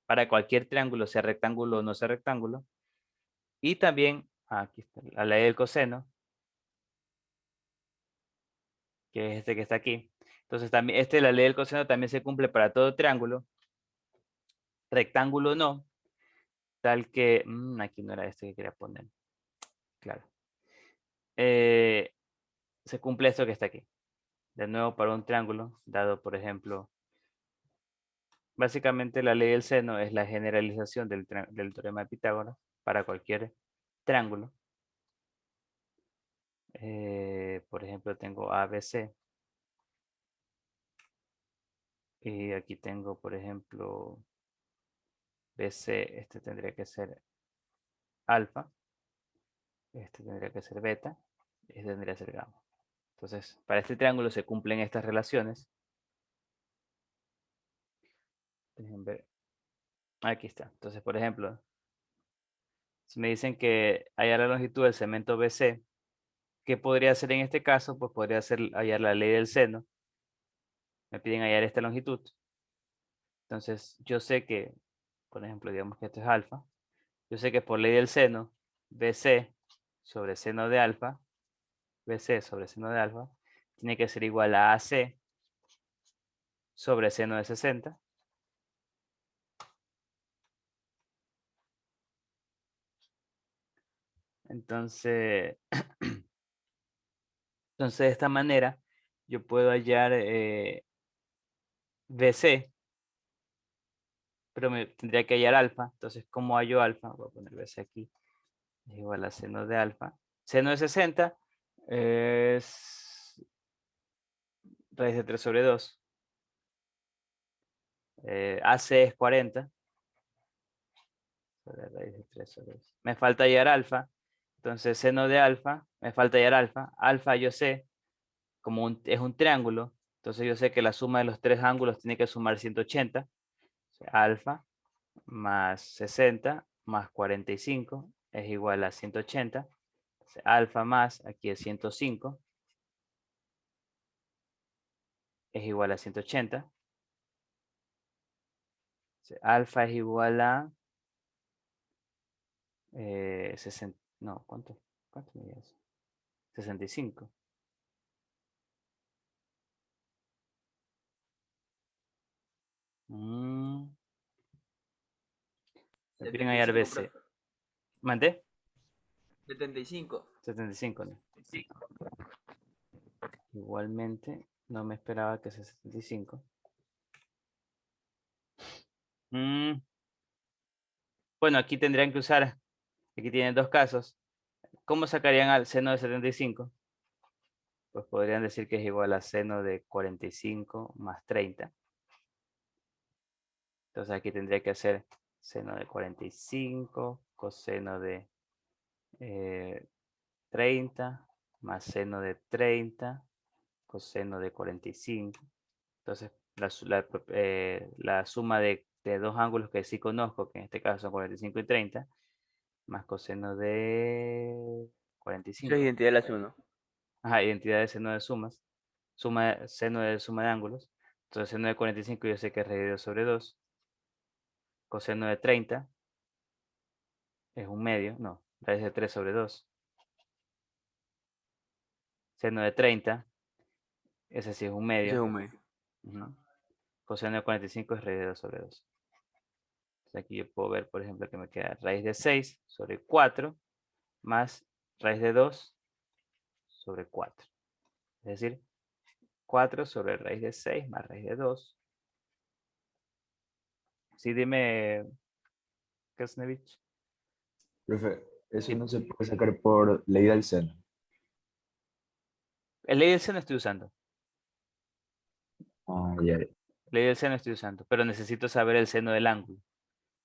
A: para cualquier triángulo, sea rectángulo o no sea rectángulo. Y también, aquí está la ley del coseno, que es este que está aquí. Entonces, también, la ley del coseno también se cumple para todo triángulo, rectángulo no, tal que, aquí no era este que quería poner, claro. Se cumple esto que está aquí. De nuevo, para un triángulo, dado por ejemplo, básicamente la ley del seno es la generalización del teorema de Pitágoras para cualquier triángulo. Por ejemplo, tengo ABC. Y aquí tengo, por ejemplo, BC, este tendría que ser alfa, este tendría que ser beta, y este tendría que ser gamma. Entonces, para este triángulo se cumplen estas relaciones. Dejen ver. Aquí está. Entonces, por ejemplo, si me dicen que hallar la longitud del segmento BC, ¿qué podría hacer en este caso? Pues podría ser hallar la ley del seno. Me piden hallar esta longitud. Entonces, yo sé que, por ejemplo, digamos que esto es alfa. Yo sé que por ley del seno, BC sobre seno de alfa, BC sobre seno de alfa, tiene que ser igual a AC sobre seno de 60. Entonces, de esta manera, yo puedo hallar BC pero me tendría que hallar alfa. Entonces, ¿cómo hallo alfa? Voy a poner BC aquí. Es igual a seno de alfa. Seno de 60 es raíz de 3 sobre 2. AC es 40. Sobre raíz de 3 sobre 2. Me falta hallar alfa. Entonces, seno de alfa, me falta hallar alfa. Alfa yo sé, como es un triángulo, entonces yo sé que la suma de los tres ángulos tiene que sumar 180. O sea, alfa más 60 más 45 es igual a 180. O sea, alfa más, aquí es 105, es igual a 180. O sea, alfa es igual a 60. No, ¿cuánto me dio eso? 65. Me piden hallar
E: 75,
A: BC.
E: profe.
A: ¿Mandé?
E: 75.
A: 75, ¿no? Igualmente, no me esperaba que sea 75. Bueno, aquí tendrían que usar, aquí tienen dos casos. ¿Cómo sacarían al seno de 75? Pues podrían decir que es igual a seno de 45 más 30. Entonces aquí tendría que hacer seno de 45, coseno de 30, más seno de 30, coseno de 45. Entonces la suma de dos ángulos que sí conozco, que en este caso son 45 y 30, más coseno de
E: Eso
A: 45.
E: es identidad de las 1.
A: Ajá, identidad de seno de sumas. Seno de suma de ángulos. Entonces seno de 45 yo sé que es raíz de 2 sobre 2. Coseno de 30 es un medio. No, raíz de 3 sobre 2. Seno de 30, ese sí es un
E: Ese es
A: medio.
E: un medio.
A: Ujú. Coseno de 45 es raíz de 2 sobre 2. Entonces aquí yo puedo ver, por ejemplo, que me queda raíz de 6 sobre 4 más raíz de 2 sobre 4. Es decir, 4 sobre raíz de 6 más raíz de 2. Sí, dime, Kasnevich.
F: Profe, eso no se puede sacar por ley del seno.
A: El ley del seno estoy usando.
F: Ah, ya.
A: Ley del seno estoy usando, pero necesito saber el seno del ángulo.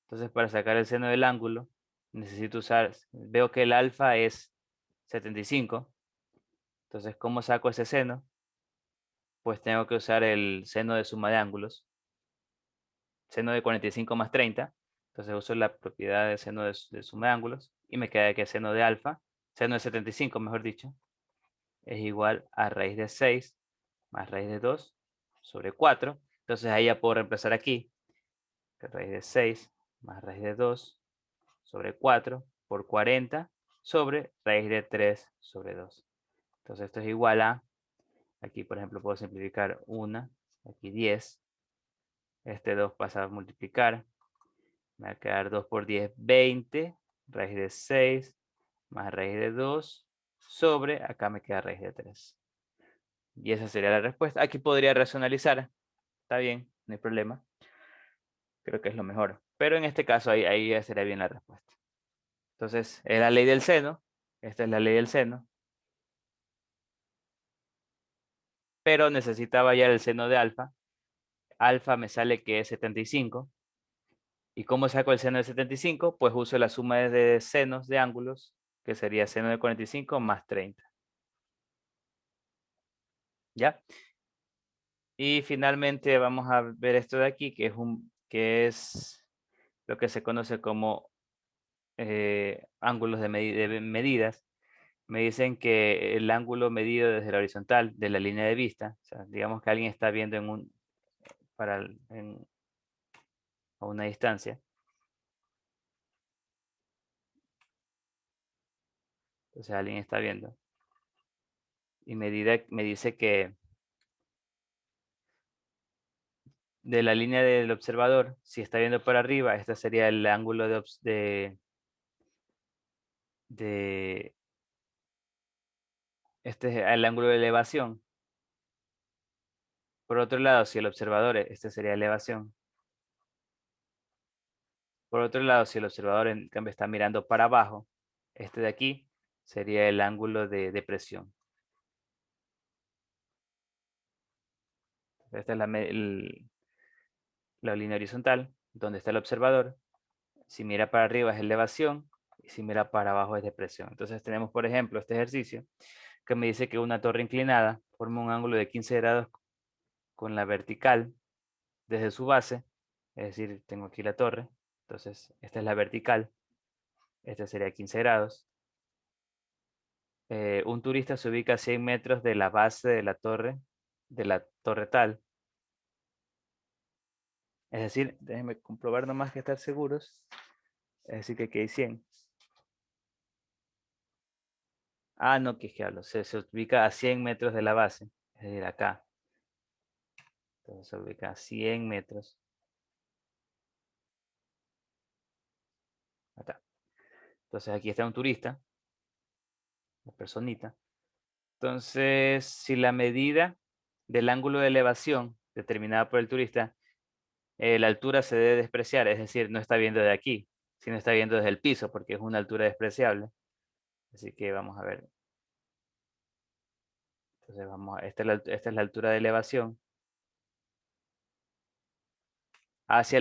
A: Entonces, para sacar el seno del ángulo, necesito usar, veo que el alfa es 75. Entonces, ¿cómo saco ese seno? Pues tengo que usar el seno de suma de ángulos. Seno de 45 más 30. Entonces uso la propiedad de seno de suma de ángulos. Y me queda que seno de alfa, seno de 75, mejor dicho, es igual a raíz de 6 más raíz de 2 sobre 4. Entonces ahí ya puedo reemplazar aquí que raíz de 6 más raíz de 2 sobre 4 por 40 sobre raíz de 3 sobre 2. Entonces esto es igual a, aquí por ejemplo puedo simplificar 1, aquí 10. Este 2 pasa a multiplicar. Me va a quedar 2 por 10, 20. Raíz de 6 más raíz de 2 sobre, acá me queda raíz de 3. Y esa sería la respuesta. Aquí podría racionalizar. Está bien, no hay problema. Creo que es lo mejor. Pero en este caso ahí ya sería bien la respuesta. Entonces, es la ley del seno. Esta es la ley del seno. Pero necesitaba ya el seno de alfa. Alfa me sale que es 75. ¿Y cómo saco el seno de 75? Pues uso la suma de senos de ángulos, que sería seno de 45 más 30. ¿Ya? Y finalmente vamos a ver esto de aquí, que es lo que se conoce como ángulos de medidas. Me dicen que el ángulo medido desde la horizontal de la línea de vista, o sea, digamos que alguien está viendo a una distancia. Entonces alguien está viendo. Y me dice que de la línea del observador, si está viendo para arriba, este sería el ángulo este es el ángulo de elevación. Por otro lado, si el observador, este sería elevación. Por otro lado, si el observador en cambio está mirando para abajo, este de aquí sería el ángulo de depresión. Esta es la línea horizontal, donde está el observador. Si mira para arriba es elevación y si mira para abajo es depresión. Entonces tenemos, por ejemplo, este ejercicio que me dice que una torre inclinada forma un ángulo de 15 grados con la vertical desde su base. Es decir, tengo aquí la torre. Entonces, esta es la vertical. Este sería 15 grados. Un turista se ubica a 100 metros de la base de la torre tal. Es decir, déjenme comprobar nomás que estar seguros. Es decir, que aquí hay 100. Ah, no, que hablo. Se ubica a 100 metros de la base. Es decir, acá. Entonces se ubica a 100 metros. Acá. Entonces aquí está un turista. Una personita. Entonces, si la medida del ángulo de elevación determinada por el turista, la altura se debe despreciar. Es decir, no está viendo de aquí, sino está viendo desde el piso, porque es una altura despreciable. Así que vamos a ver. Entonces esta es la altura de elevación hacia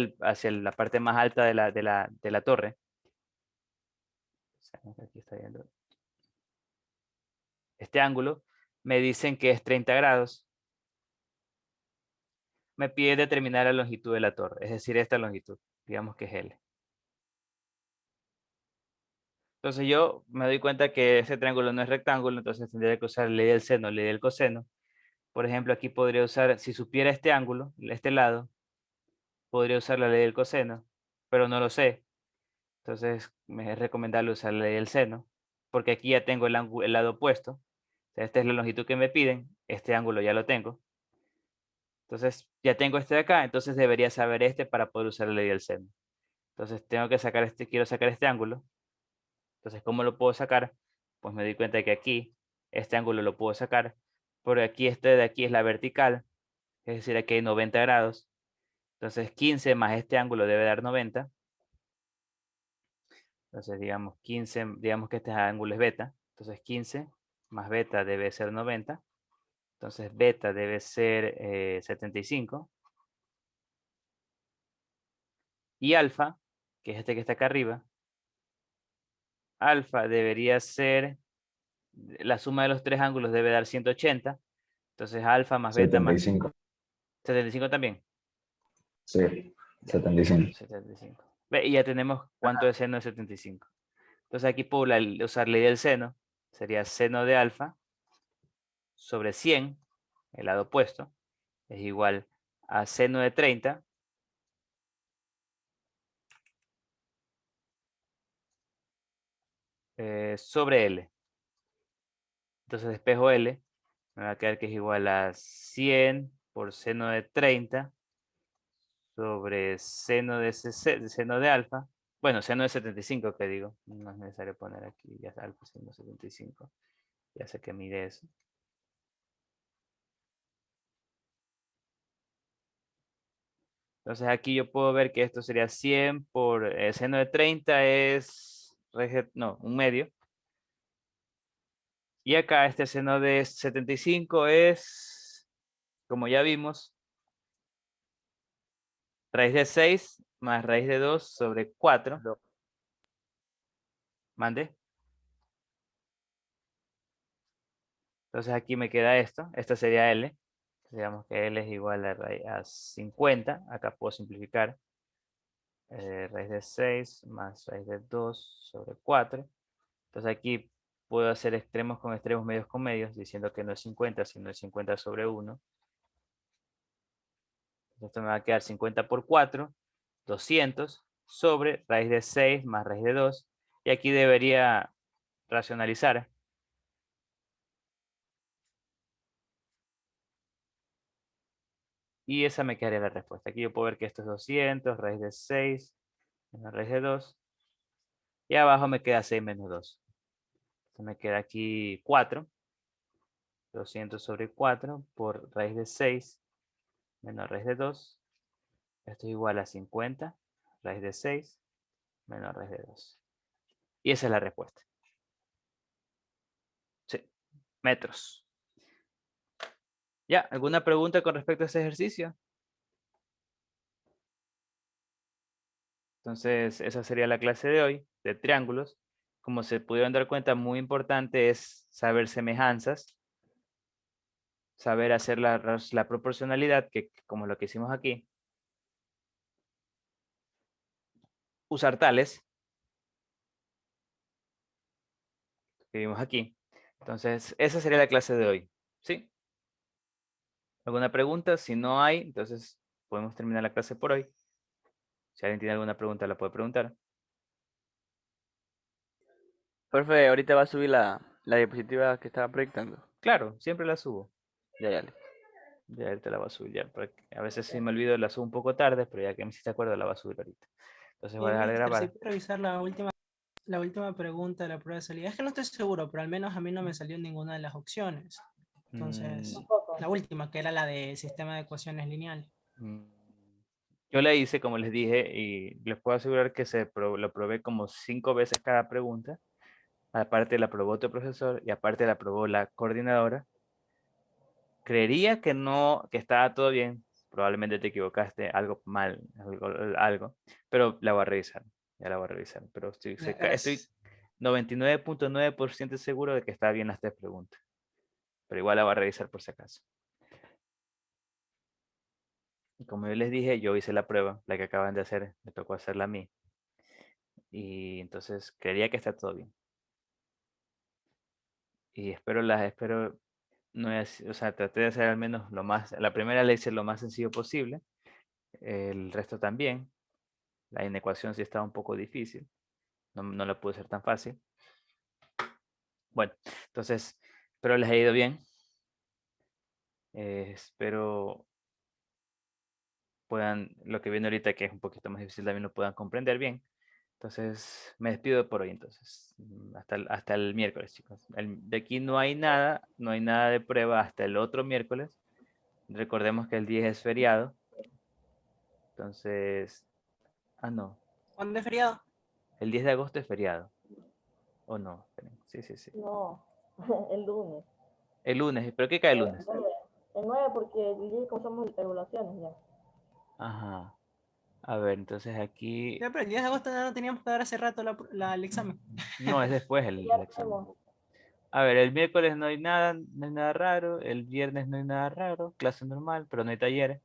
A: la parte más alta de la torre. Aquí está viendo. Este ángulo me dicen que es 30 grados. Me pide determinar la longitud de la torre, es decir, esta longitud, digamos que es L. Entonces yo me doy cuenta que ese triángulo no es rectángulo, entonces tendría que usar la ley del seno, ley del coseno. Por ejemplo, aquí podría usar, si supiera este ángulo, este lado, podría usar la ley del coseno, pero no lo sé. Entonces me es recomendable usar la ley del seno, porque aquí ya tengo el lado opuesto. O sea, esta es la longitud que me piden, este ángulo ya lo tengo. Entonces ya tengo este de acá, entonces debería saber este para poder usar la ley del seno. Entonces tengo que sacar quiero sacar este ángulo. Entonces, ¿cómo lo puedo sacar? Pues me doy cuenta de que aquí, este ángulo lo puedo sacar, porque aquí este de aquí es la vertical, es decir, aquí hay 90 grados. Entonces 15 más este ángulo debe dar 90. Entonces digamos 15, digamos que este ángulo es beta. Entonces 15 más beta debe ser 90. Entonces beta debe ser 75. Y alfa, que es este que está acá arriba, alfa debería ser, la suma de los tres ángulos debe dar 180. Entonces alfa más beta más
F: 75.
A: 75 también.
F: Sí,
A: Ya,
F: 75.
A: 75. Ve, y ya tenemos cuánto es seno de 75. Entonces aquí puedo usar ley del seno. Sería seno de alfa sobre 100, el lado opuesto, es igual a seno de 30 sobre L. Entonces despejo L, me va a quedar que es igual a 100 por seno de 30 sobre seno de alfa. Bueno, seno de 75 que digo. No es necesario poner aquí, ya está alfa seno de 75. Ya sé que mide eso. Entonces aquí yo puedo ver que esto sería 100 por seno de 30 es, no, un medio. Y acá este seno de 75 es, como ya vimos, raíz de 6 más raíz de 2 sobre 4. Mande. Entonces aquí me queda esto. Esto sería L. Digamos que L es igual a 50. Acá puedo simplificar. Raíz de 6 más raíz de 2 sobre 4. Entonces aquí puedo hacer extremos con extremos, medios con medios, diciendo que no es 50, sino es 50 sobre 1. Esto me va a quedar 50 por 4, 200 sobre raíz de 6 más raíz de 2. Y aquí debería racionalizar. Y esa me quedaría la respuesta. Aquí yo puedo ver que esto es 200, raíz de 6 menos raíz de 2. Y abajo me queda 6 menos 2. Entonces me queda aquí 4. 200 sobre 4 por raíz de 6 menos raíz de 2. Esto es igual a 50 raíz de 6 menor de 2. Y esa es la respuesta. Sí, metros. ¿Ya? ¿Alguna pregunta con respecto a este ejercicio? Entonces, esa sería la clase de hoy, de triángulos. Como se pudieron dar cuenta, muy importante es saber semejanzas, saber hacer la proporcionalidad, que como lo que hicimos aquí. Usar tales, que vimos aquí. Entonces, esa sería la clase de hoy. ¿Sí? ¿Alguna pregunta? Si no hay, entonces podemos terminar la clase por hoy. Si alguien tiene alguna pregunta, la puede preguntar.
E: Profe, ahorita va a subir la diapositiva que estaba proyectando.
A: Claro, siempre la subo.
E: Ya, ya.
A: Ya ahorita la voy a subir ya. Porque a veces si me olvido, la subo un poco tarde, pero ya que me hiciste acuerdo, la voy a subir ahorita. Entonces voy a dejar de
G: Mister, si
A: grabar.
G: puede revisar la última pregunta de la prueba de salida. Es que no estoy seguro, pero al menos a mí no me salió ninguna de las opciones. Entonces,
C: Tampoco.
G: la última, que era la de sistema de ecuaciones lineales.
A: Mm, Yo la hice, como les dije, y les puedo asegurar que lo probé como 5 veces cada pregunta. Aparte la probó otro profesor y aparte la probó la coordinadora. Creería que no, que estaba todo bien. Probablemente te equivocaste, algo mal, algo, pero la voy a revisar. Ya la voy a revisar. Pero estoy 99.9% seguro de que está bien las 3 preguntas. Pero igual la voy a revisar por si acaso. Y como yo les dije, yo hice la prueba, la que acaban de hacer, me tocó hacerla a mí. Y entonces creería que está todo bien. Y espero, no es, o sea, traté de hacer al menos la primera la hice lo más sencillo posible. El resto también. La inecuación sí estaba un poco difícil. No la pude hacer tan fácil. Bueno, entonces, espero les haya ido bien. Espero puedan, lo que viene ahorita, que es un poquito más difícil, también lo puedan comprender bien. Entonces, me despido por hoy entonces. Hasta el miércoles, chicos. De aquí no hay nada de prueba hasta el otro miércoles. Recordemos que el 10 es feriado. Entonces, no.
G: ¿Cuándo es feriado?
A: El 10 de agosto es feriado. ¿O no? Esperen. Sí.
C: No, el lunes.
A: El lunes. ¿Pero qué cae el
C: El
A: lunes?
C: 9. El 9 porque el día comenzamos evaluaciones ya.
A: Ajá. A ver, entonces aquí...
G: Ya, pero el 10 de agosto ya no teníamos que dar hace rato el examen.
A: No, es después el
C: Ya
A: examen.
C: tenemos.
A: A ver, el miércoles no hay nada raro. El viernes no hay nada raro. Clase normal, pero no hay talleres.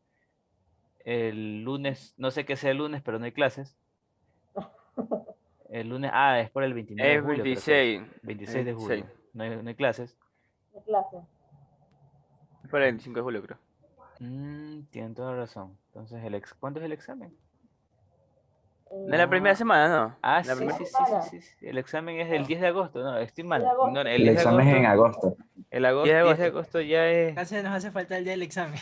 A: El lunes, no sé qué sea el lunes, pero no hay clases. El lunes, es por el 29 de
E: Es
A: julio, creo que es.
E: 26.
A: 26 de
E: 26.
A: julio. No hay clases.
C: De clase.
E: Es para el 5 de julio, creo.
A: Tienen toda la razón. Entonces, ¿cuándo es el examen?
E: De la primera semana, ¿no? La
A: Sí,
E: primera-
A: sí. El examen es el 10 de agosto. No, estoy mal.
C: de agosto.
A: Ignora, el
F: El
A: 10 de
F: examen es en
A: agosto.
F: agosto.
A: El
E: 10 de
A: 10 de
E: agosto.
A: agosto ya es...
G: Casi nos hace falta el día del examen.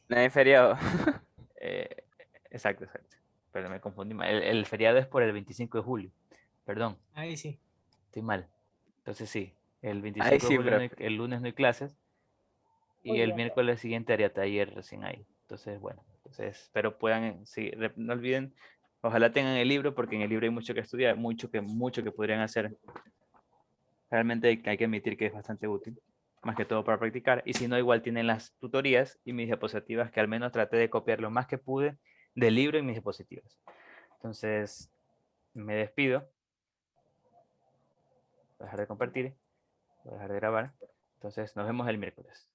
E: No hay feriado.
A: eh, exacto. Pero me confundí mal. El feriado es por el 25 de julio. Perdón,
G: Ahí sí.
A: estoy mal. Entonces sí, el
E: Ahí
A: 25 de
E: sí,
A: julio
E: profe.
A: el lunes no hay clases. Y
C: Muy
A: el
C: bien.
A: miércoles siguiente haría taller recién ahí. Entonces, bueno, espero puedan, sí, no olviden, ojalá tengan el libro, porque en el libro hay mucho que estudiar, mucho que podrían hacer. Realmente hay que admitir que es bastante útil, más que todo para practicar. Y si no, igual tienen las tutorías y mis diapositivas, que al menos traté de copiar lo más que pude del libro en mis diapositivas. Entonces, me despido. Voy a dejar de compartir, voy a dejar de grabar. Entonces, nos vemos el miércoles.